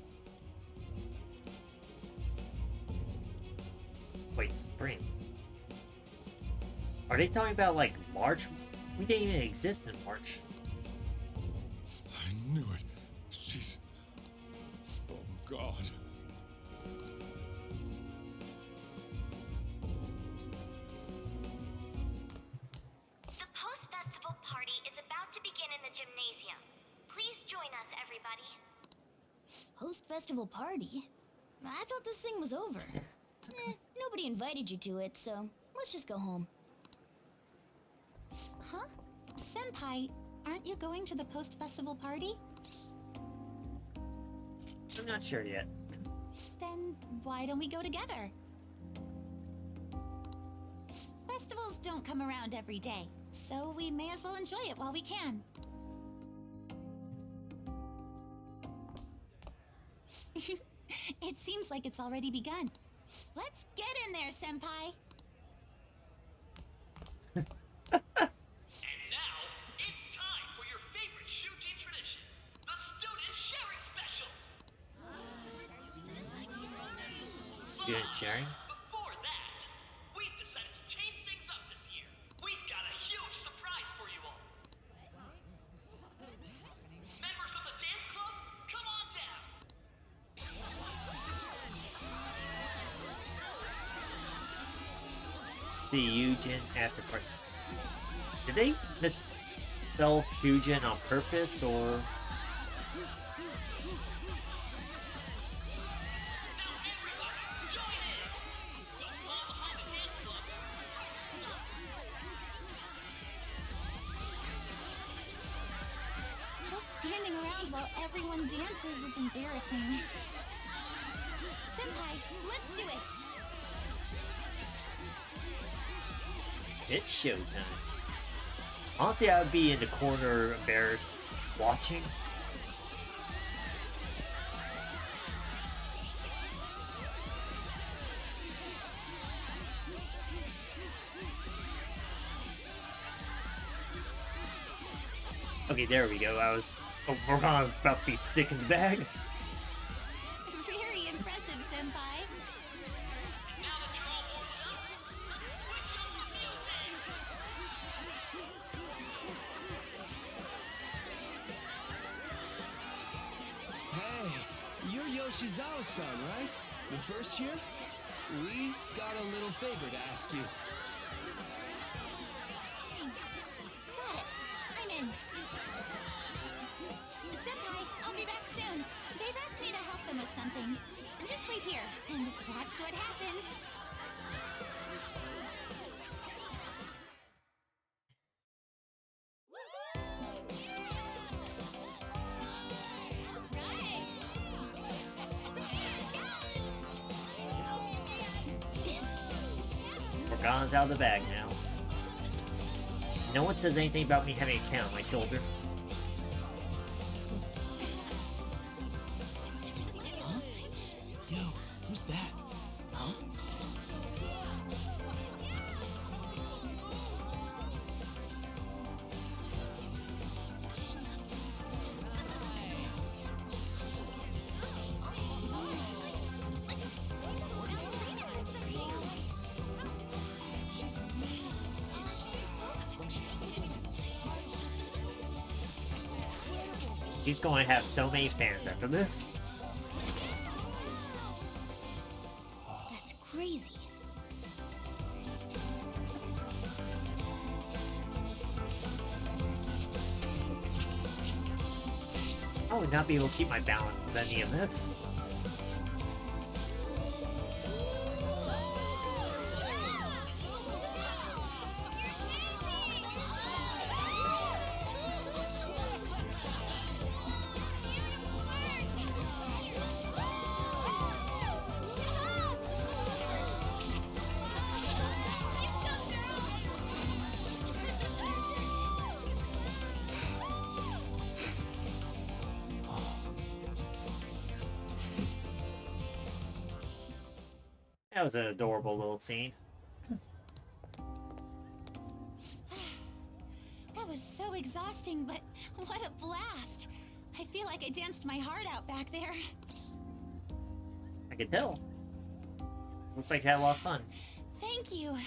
Wait, spring. Are they talking about, like, March? We didn't even exist in March. I knew it. She's... Oh, God. The post-festival party is about to begin in the gymnasium. Please join us, everybody. Post-festival party? I thought this thing was over. Nobody invited you to it, so let's just go home. Huh? Senpai, aren't you going to the post-festival party? I'm not sure yet. Then why don't we go together? Festivals don't come around every day, so we may as well enjoy it while we can. It seems like it's already begun. Let's get in there, Senpai! And now, it's time for your favorite shooting tradition, the Student Sharing Special! Student sharing? Before that, we've decided to change things up this year. We've got a huge surprise for you all. Members of the dance club, come on down! The Eugen after party. Did they misspell Eugen on purpose, or... around while everyone dances is embarrassing. Senpai, let's do it! It's showtime. Honestly, I would be in the corner embarrassed watching. Okay, there we go. Morgana's about to be sick in the bag. Very impressive, Senpai. Hey, you're Yoshizawa's son, right? The first year? We've got a little favor to ask you. Got it. I'm in. Senpai, I'll be back soon. They've asked me to help them with something. Just wait here and watch what happens. Morgana's out of the bag now. No one says anything about me having a cat on my shoulder. Huh? Yo, who's that? Huh? He's going to have so many fans after this. That's crazy. I would not be able to keep my balance with any of this. That was an adorable little scene. That was so exhausting, but what a blast! I feel like I danced my heart out back there. I can tell. Looks like you had a lot of fun. Thank you.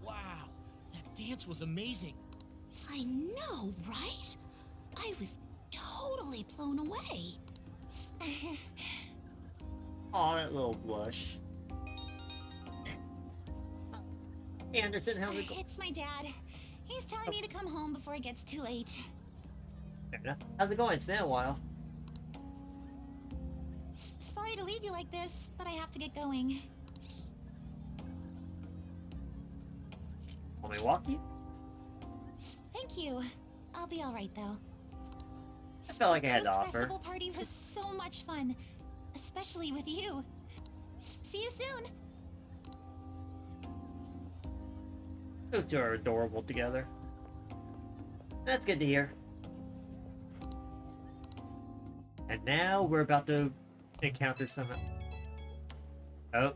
Wow, that dance was amazing. I know, right? I was totally blown away. Aw, that little blush. Hey Anderson, how's it going? It's my dad. He's telling me to come home before it gets too late. Fair enough. How's it going? It's been a while. Sorry to leave you like this, but I have to get going. Want me to walk you? Thank you. I'll be alright though. I felt like I had to The offer. festival party was so much fun, especially with you. See you soon. Those two are adorable together. That's good to hear. And now we're about to encounter some... Oh.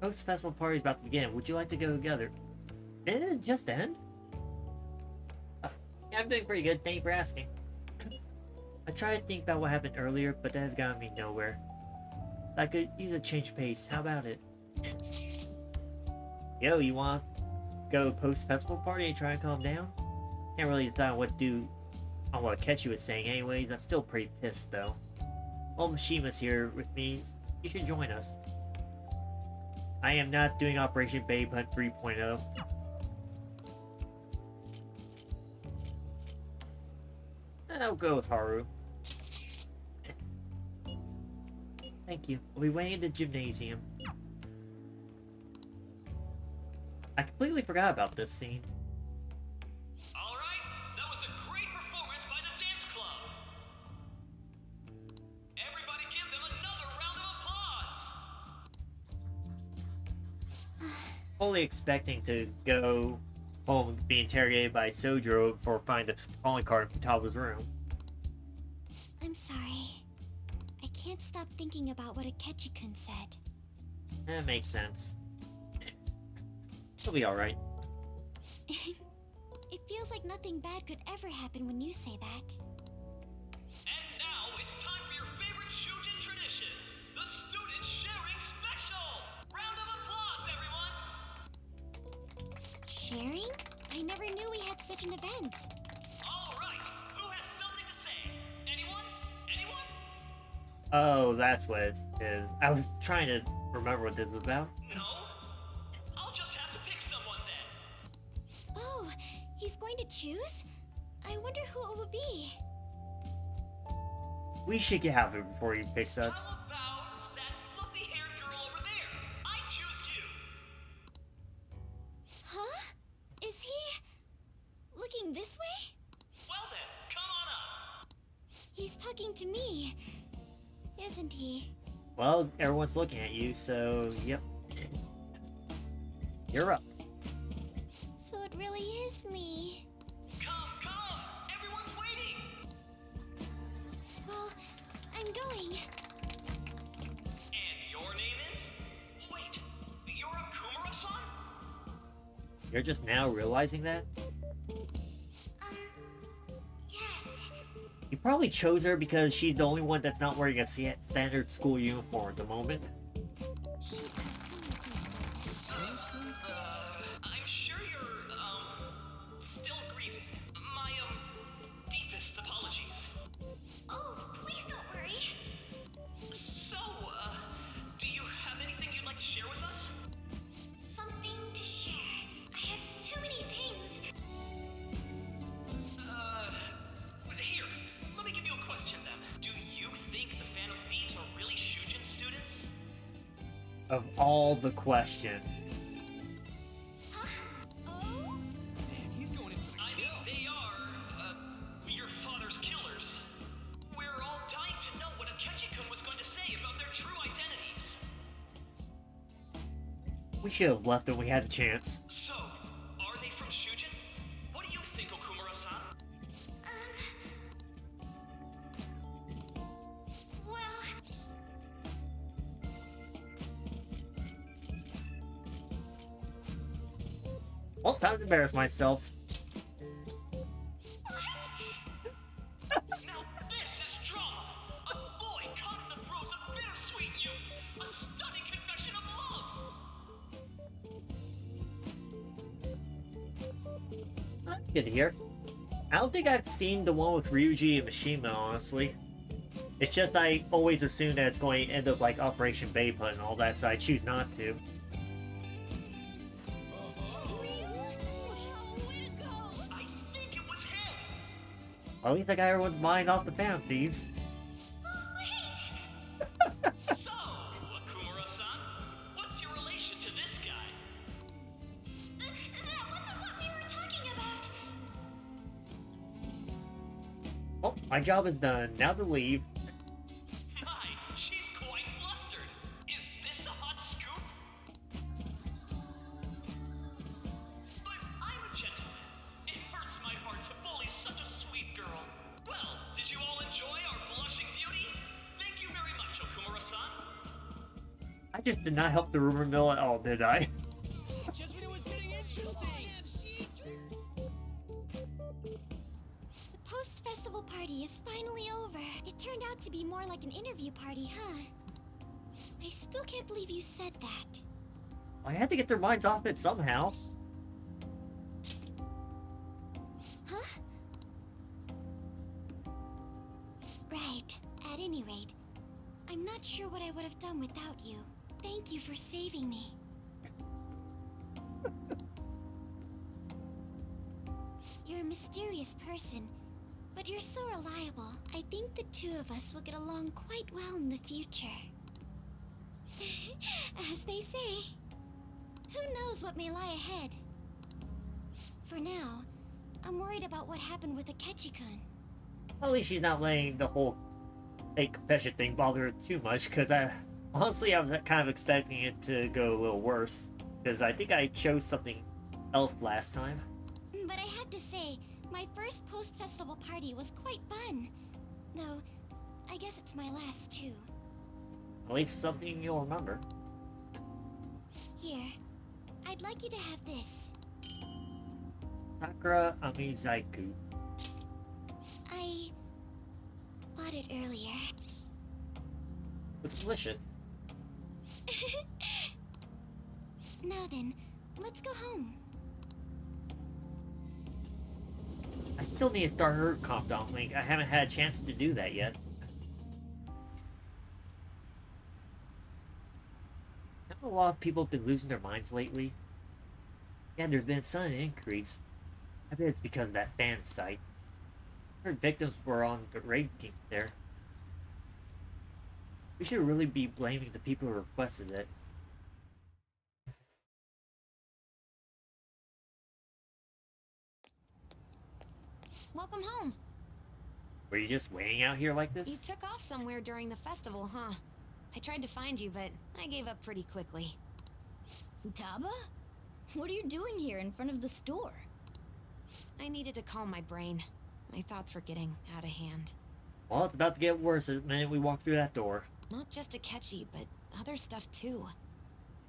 Post-festival party is about to begin. Would you like to go together? Did it just end? Yeah, I'm doing pretty good. Thank you for asking. I tried to think about what happened earlier, but that has gotten me nowhere. I could use a change of pace. How about it? Yo, you want to go post-festival party and try and calm down? Can't really decide what to do on what Akechi was saying anyways. I'm still pretty pissed though. Well, Mishima's here with me. You should join us. I am not doing Operation Babe Hunt 3.0. I'll go with Haru. Thank you. I'll be waiting at the gymnasium. I completely forgot about this scene. All fully expecting to go home and be interrogated by Sojiro before finding the calling card in Futaba's room. I'm sorry. I can't stop thinking about what Akechi-kun said. That makes sense. She'll be alright. It feels like nothing bad could ever happen when you say that. And now it's time for your favorite Shujin tradition, the Student Sharing Special! Round of applause, everyone! Sharing? I never knew we had such an event. All right, who has something to say? Anyone? Anyone? Oh, that's what it is. I was trying to remember what this was about. No? I'll just have to pick someone then. Oh, he's going to choose? I wonder who it would be. We should get out of it before he picks us. How about that fluffy-haired girl over there? I choose you. Huh? Is he looking this way? Well then, come on up. He's talking to me, isn't he? Well, everyone's looking at you, so yep. You're up. So it really is me. Come, everyone's waiting. Well, I'm going. And your name is? Wait, you're Akumura-san? You're just now realizing that? Yes. You probably chose her because she's the only one that's not wearing a standard school uniform at the moment. I'm sure you're, still grieving. My, deepest apologies. Oh, please don't worry. So, do you have anything you'd like to share with us? Something to share. I have too many things. Here, let me give you a question then. Do you think the Phantom Thieves are really Shujin students? Of all the questions. Man, he's going in for the I mean, they are, your father's killers. We're all dying to know what Akechi-kun was going to say about their true identities. We should have left when we had the chance. So, are they from Shujin? What do you think, Okumura-san? Well, Well, time to embarrass myself. Now this is drama! A boy caught in the throes of bittersweet youth! A stunning confession of love! Good to hear. I don't think I've seen the one with Ryuji and Mishima, honestly. It's just I always assume that it's going to end up like Operation Bayput and all that, so I choose not to. I think it was him! Well, at least I got everyone's mind off the Phantom Thieves. So, Okumura-san, what's your relation to this guy? that wasn't what we were talking about. Well, my job is done. Now to leave. My, she's quite flustered. Is this a hot scoop? But I'm a gentleman. It hurts my heart to bully such a sweet girl. Well, did you all enjoy our blushing beauty? Thank you very much, Okumura-san. I just did not help the rumor mill at all, did I? Just when it was getting interesting. The post-festival party is finally over. It turned out to be more like an interview party, huh? I still can't believe you said that. I had to get their minds off it somehow. Huh? Right. At any rate, I'm not sure what I would have done without you. Thank you for saving me. You're a mysterious person, but you're so reliable. I think the two of us will get along quite well in the future. As they say, who knows what may lie ahead? For now, I'm worried about what happened with Akechi-kun. At least she's not letting the whole fake confession thing bother her too much, because honestly, I was kind of expecting it to go a little worse. Because I think I chose something else last time. But I have to say, my first post-festival party was quite fun. Though, I guess it's my last too. At least something you'll remember. Here, I'd like you to have this. Sakura Amizaiku. I bought it earlier. Looks delicious. Now then, let's go home. I still need to start her Confidant link. I haven't had a chance to do that yet. Haven't a lot of people been losing their minds lately? Yeah, there's been a sudden increase. I bet it's because of that fan site. I heard victims were on the rankings there. We should really be blaming the people who requested it. Welcome home. Were you just waiting out here like this? You took off somewhere during the festival, huh? I tried to find you, but I gave up pretty quickly. Futaba? What are you doing here in front of the store? I needed to calm my brain. My thoughts were getting out of hand. Well, it's about to get worse the minute we walk through that door. Not just Akechi, but other stuff too.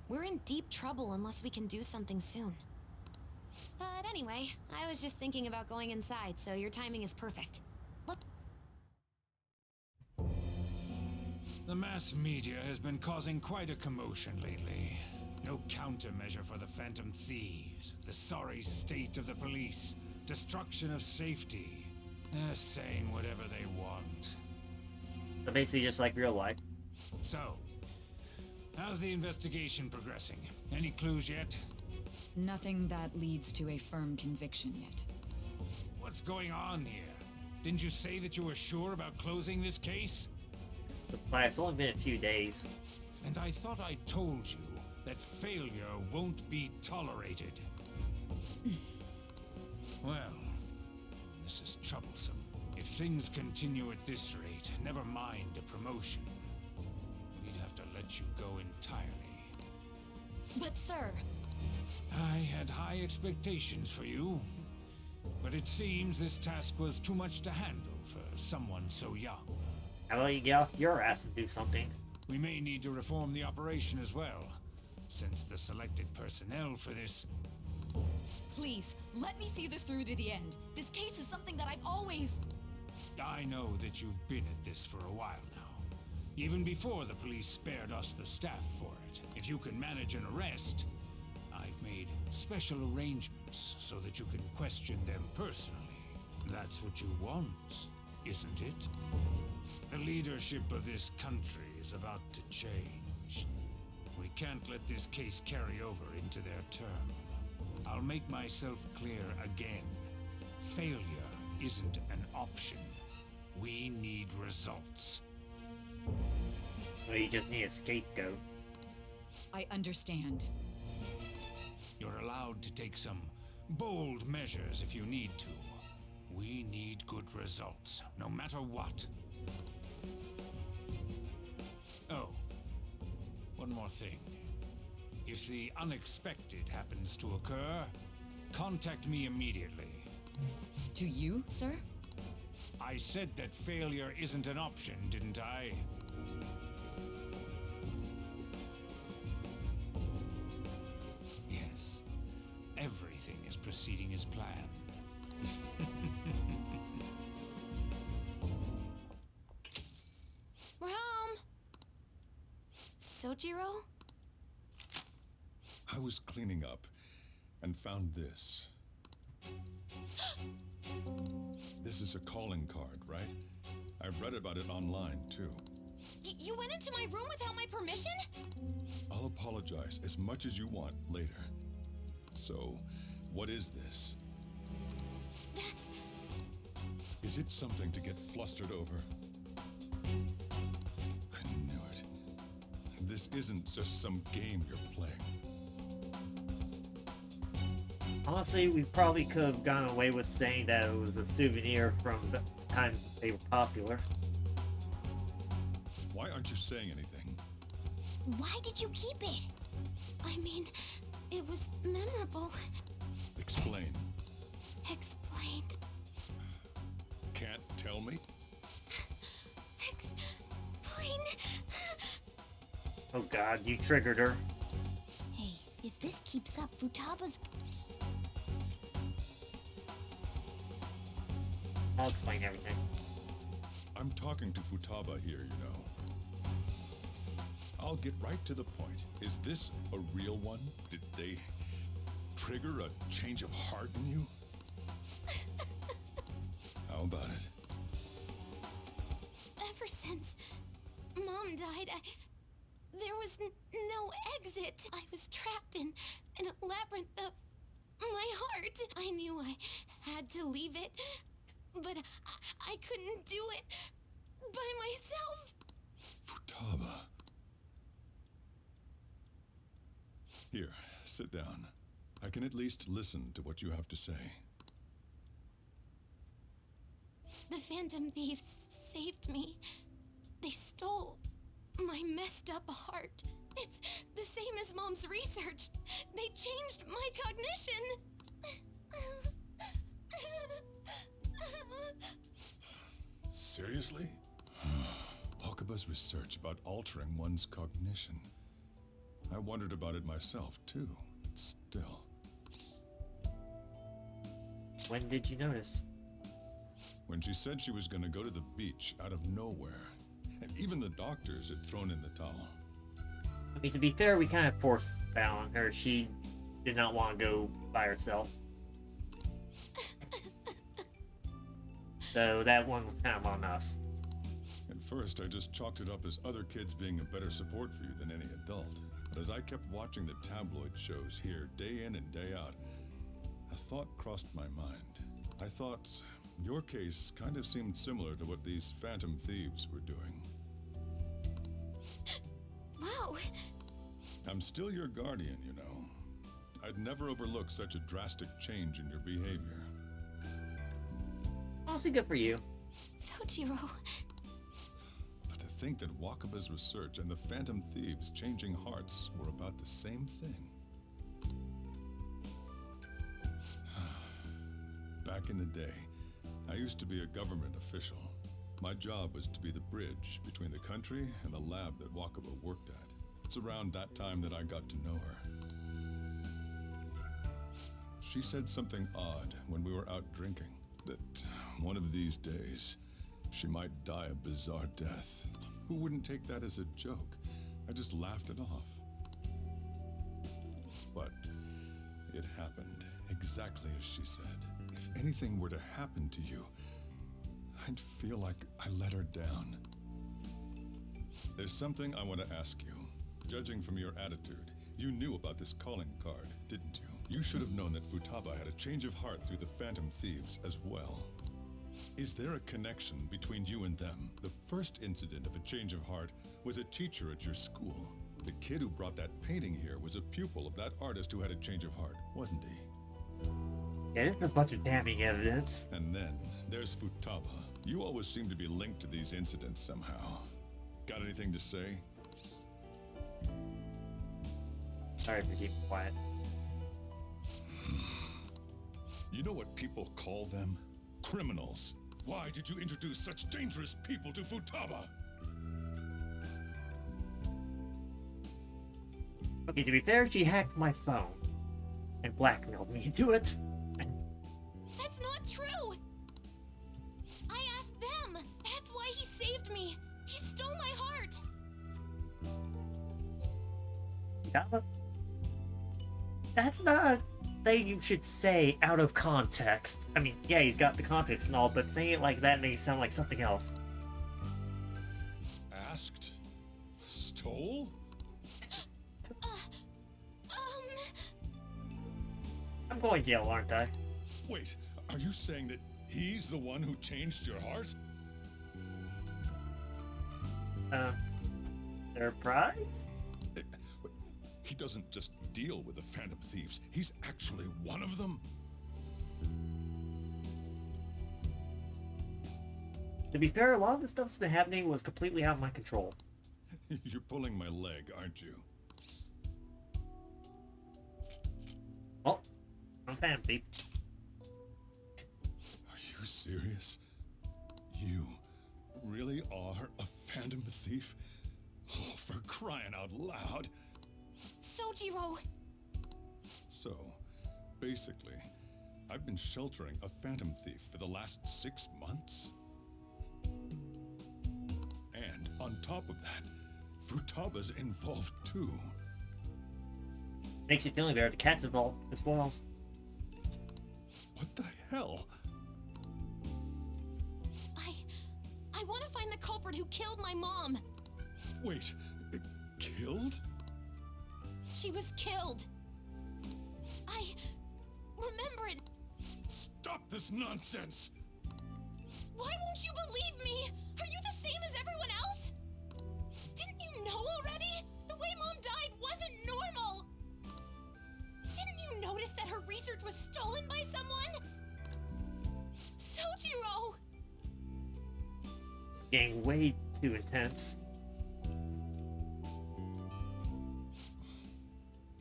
We're in deep trouble unless we can do something soon. But anyway, I was just thinking about going inside, so your timing is perfect. Look. The mass media has been causing quite a commotion lately. No countermeasure for the Phantom Thieves, the sorry state of the police, destruction of safety. They're saying whatever they want. So basically just like real life. So, how's the investigation progressing? Any clues yet? Nothing that leads to a firm conviction yet. What's going on here? Didn't you say that you were sure about closing this case? Looks like it's only been a few days. And I thought I told you that failure won't be tolerated. Well, this is troublesome. If things continue at this rate, never mind a promotion. We'd have to let you go entirely. But sir... I had high expectations for you, but it seems this task was too much to handle for someone so young. How about you get off your ass and do something? We may need to reform the operation as well, since the selected personnel for this... Please, let me see this through to the end. This case is something that I've always... I know that you've been at this for a while now. Even before the police spared us the staff for it. If you can manage an arrest, I've made special arrangements so that you can question them personally. That's what you want, isn't it? The leadership of this country is about to change. We can't let this case carry over into their term. I'll make myself clear again. Failure isn't an option. We need results. Well, you just need a scapegoat. I understand. You're allowed to take some bold measures if you need to. We need good results, no matter what. Oh, one more thing. If the unexpected happens to occur, contact me immediately. To you, sir? I said that failure isn't an option, didn't I? Yes, everything is proceeding as planned. We're home! Sojiro? I was cleaning up and found this. This is a calling card, right? I read about it online, too. You went into my room without my permission? I'll apologize as much as you want later. So, what is this? That's... Is it something to get flustered over? I knew it. This isn't just some game you're playing. Honestly, we probably could have gone away with saying that it was a souvenir from the time they were popular. Why aren't you saying anything? Why did you keep it? I mean, It was memorable. Explain. Explain. Can't tell me? Explain. Oh god, you triggered her. Hey, if this keeps up, Futaba's... I'll explain everything. I'm talking to Futaba here, you know. I'll get right to the point. Is this a real one? Did they trigger a change of heart in you? How about it? Ever since Mom died, there was no exit. I was trapped in a labyrinth of my heart. I knew I had to leave it, but I couldn't do it by myself. Futaba. Here, sit down. I can at least listen to what you have to say. The Phantom Thieves saved me. They stole my messed up heart. It's the same as Mom's research. They changed my cognition. Seriously? Okaba's research about altering one's cognition. I wondered about it myself, too. Still. When did you notice? When she said she was going to go to the beach out of nowhere. And even the doctors had thrown in the towel. I mean, to be fair, we kind of forced that on her. She did not want to go by herself. So that one was kind of on us. At first, I just chalked it up as other kids being a better support for you than any adult. But as I kept watching the tabloid shows here, day in and day out, a thought crossed my mind. I thought your case kind of seemed similar to what these Phantom Thieves were doing. Wow. I'm still your guardian, you know. I'd never overlook such a drastic change in your behavior. Also good for you. Sojiro. But to think that Wakaba's research and the Phantom Thieves changing hearts were about the same thing. Back in the day, I used to be a government official. My job was to be the bridge between the country and the lab that Wakaba worked at. It's around that time that I got to know her. She said something odd when we were out drinking, that one of these days, she might die a bizarre death. Who wouldn't take that as a joke? I just laughed it off. But it happened exactly as she said. If anything were to happen to you, I'd feel like I let her down. There's something I want to ask you. Judging from your attitude, you knew about this calling card, didn't you? You should have known that Futaba had a change of heart through the Phantom Thieves as well. Is there a connection between you and them? The first incident of a change of heart was a teacher at your school. The kid who brought that painting here was a pupil of that artist who had a change of heart, wasn't he? Yeah, this is a bunch of damning evidence. And then there's Futaba. You always seem to be linked to these incidents somehow. Got anything to say? Sorry for keeping quiet. You know what people call them? Criminals. Why did you introduce such dangerous people to Futaba? Okay, to be fair, she hacked my phone and blackmailed me into it. That's not true! I asked them! That's why he saved me! He stole my heart! Futaba? That's not a thing you should say out of context. I mean, yeah, he's got the context and all, but saying it like that makes it sound like something else. Asked? Stole? I'm going to yell, aren't I? Wait, are you saying that he's the one who changed your heart? Surprise? He doesn't just deal with the Phantom Thieves. He's actually one of them? To be fair, a lot of the stuff's been happening was completely out of my control. You're pulling my leg, aren't you? Phantom Thief. Are you serious? You really are a Phantom Thief? Oh, for crying out loud. Sojiro! So, basically, I've been sheltering a Phantom Thief for the last 6 months? And on top of that, Futaba's involved too. Makes you feeling better. The cat's involved as well. What the hell? I want to find the culprit who killed my mom. Wait, killed? She was killed. I remember it. Stop this nonsense! Why won't you believe me? Are you the same as everyone else? Didn't you know already? The way Mom died wasn't normal. Didn't you notice that her research was stolen by someone? Sojiro! Getting way too intense.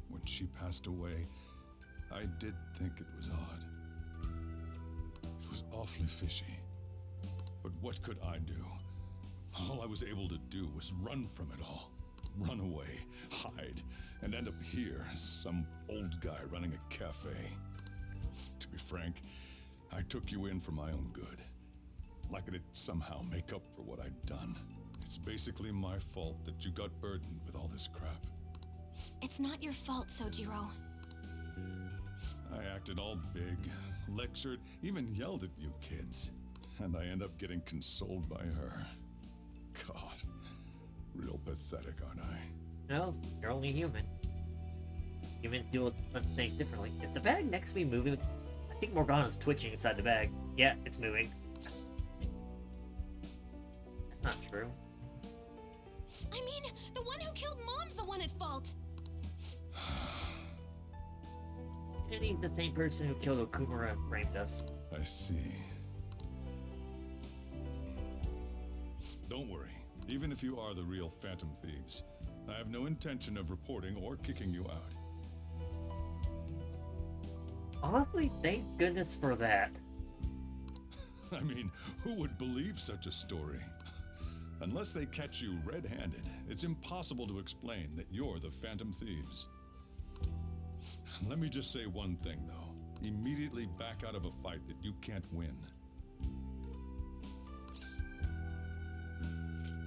When she passed away, I did think it was odd. It was awfully fishy. But what could I do? All I was able to do was run from it all. Run away, hide, and end up here as some old guy running a cafe. To be frank, I took you in for my own good. Like it'd somehow make up for what I'd done. It's basically my fault that you got burdened with all this crap. It's not your fault, Sojiro. I acted all big, lectured, even yelled at you kids. And I end up getting consoled by her. God, real pathetic, aren't I? No, you're only human. Humans deal with things differently. Is the bag next to me moving? I think Morgana's twitching inside the bag. Yeah, it's moving. That's not true. I mean, the one who killed Mom's the one at fault. And he's the same person who killed Okumura and framed us. I see. Don't worry. Even if you are the real Phantom Thieves, I have no intention of reporting or kicking you out. Honestly, thank goodness for that. I mean, who would believe such a story? Unless they catch you red-handed, it's impossible to explain that you're the Phantom Thieves. Let me just say one thing, though. Immediately back out of a fight that you can't win.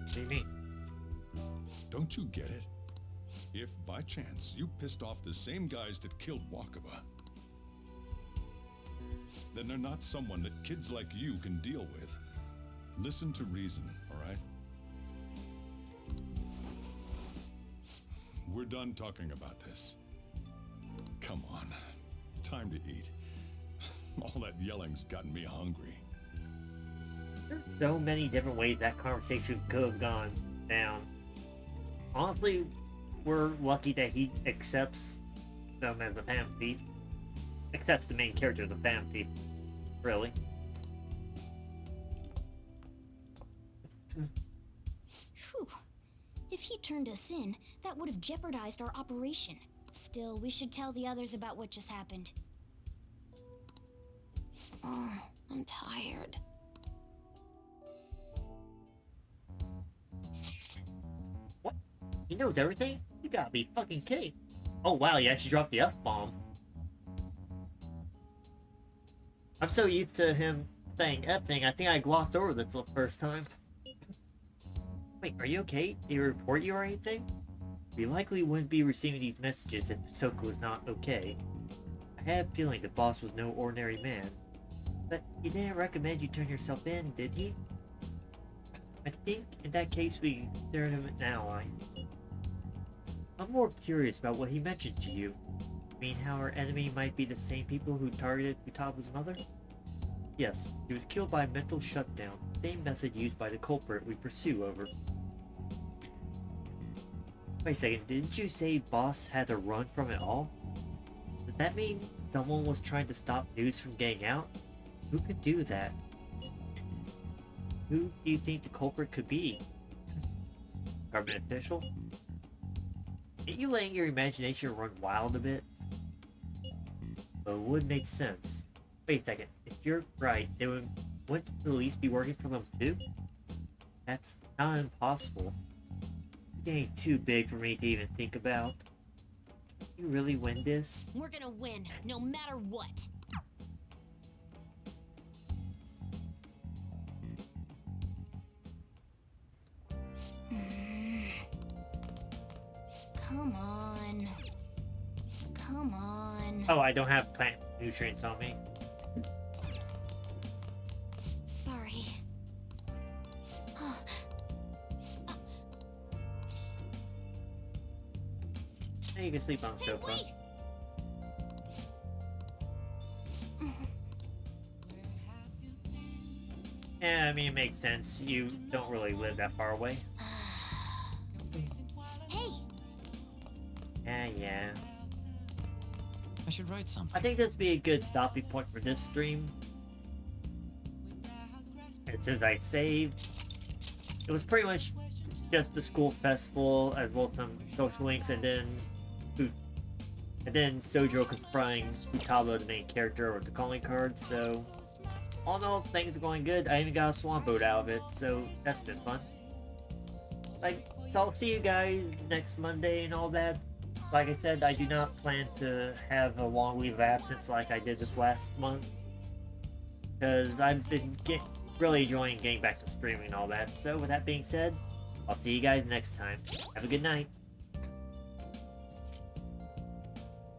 What do you mean? Don't you get it? If, by chance, you pissed off the same guys that killed Wakaba, then they're not someone that kids like you can deal with. Listen to reason, all right? We're done talking about this. Come on, time to eat. All that yelling's gotten me hungry. There's so many different ways that conversation could have gone down. Honestly, we're lucky that he accepts them as a Phantom Thief. Accepts the main character as a Phantom Thief. Really. Whew. If he turned us in, that would have jeopardized our operation. Still, we should tell the others about what just happened. Oh, I'm tired. What? He knows everything? You gotta be fucking kidding. Oh wow, you actually dropped the F-bomb. I'm so used to him saying F-thing, I think I glossed over this the first time. Wait, are you okay? Did he report you or anything? We likely wouldn't be receiving these messages if Soka was not okay. I had a feeling the boss was no ordinary man. But he didn't recommend you turn yourself in, did he? I think in that case we consider him an ally. I'm more curious about what he mentioned to you. You mean how our enemy might be the same people who targeted Futaba's mother? Yes, he was killed by a mental shutdown, same method used by the culprit we pursue over. Wait a second, didn't you say Boss had to run from it all? Does that mean someone was trying to stop news from getting out? Who could do that? Who do you think the culprit could be? Government official? Ain't you letting your imagination run wild a bit? but it would make sense. Wait a second, if you're right, they would wouldn't the police be working for them too? That's not impossible. It's getting too big for me to even think about. Can you really win this? We're gonna win, no matter what. Come on. Come on. Oh, I don't have plant nutrients on me. Sorry. Now you can sleep on the sofa. Wait. Yeah, I mean, it makes sense. You don't really live that far away. Hey. Yeah. I should write something. I think this would be a good stopping point for this stream. And since I saved, it was pretty much just the school festival as well as some social links, and then Sojo confronting Futaba, the main character, with the calling card. So all in all, things are going good. I even got a swan boat out of it, so that's been fun. So I'll see you guys next Monday and all that. Like I said, I do not plan to have a long leave of absence like I did this last month, because I've been really enjoying getting back to streaming and all that. So with that being said, I'll see you guys next time. Have a good night.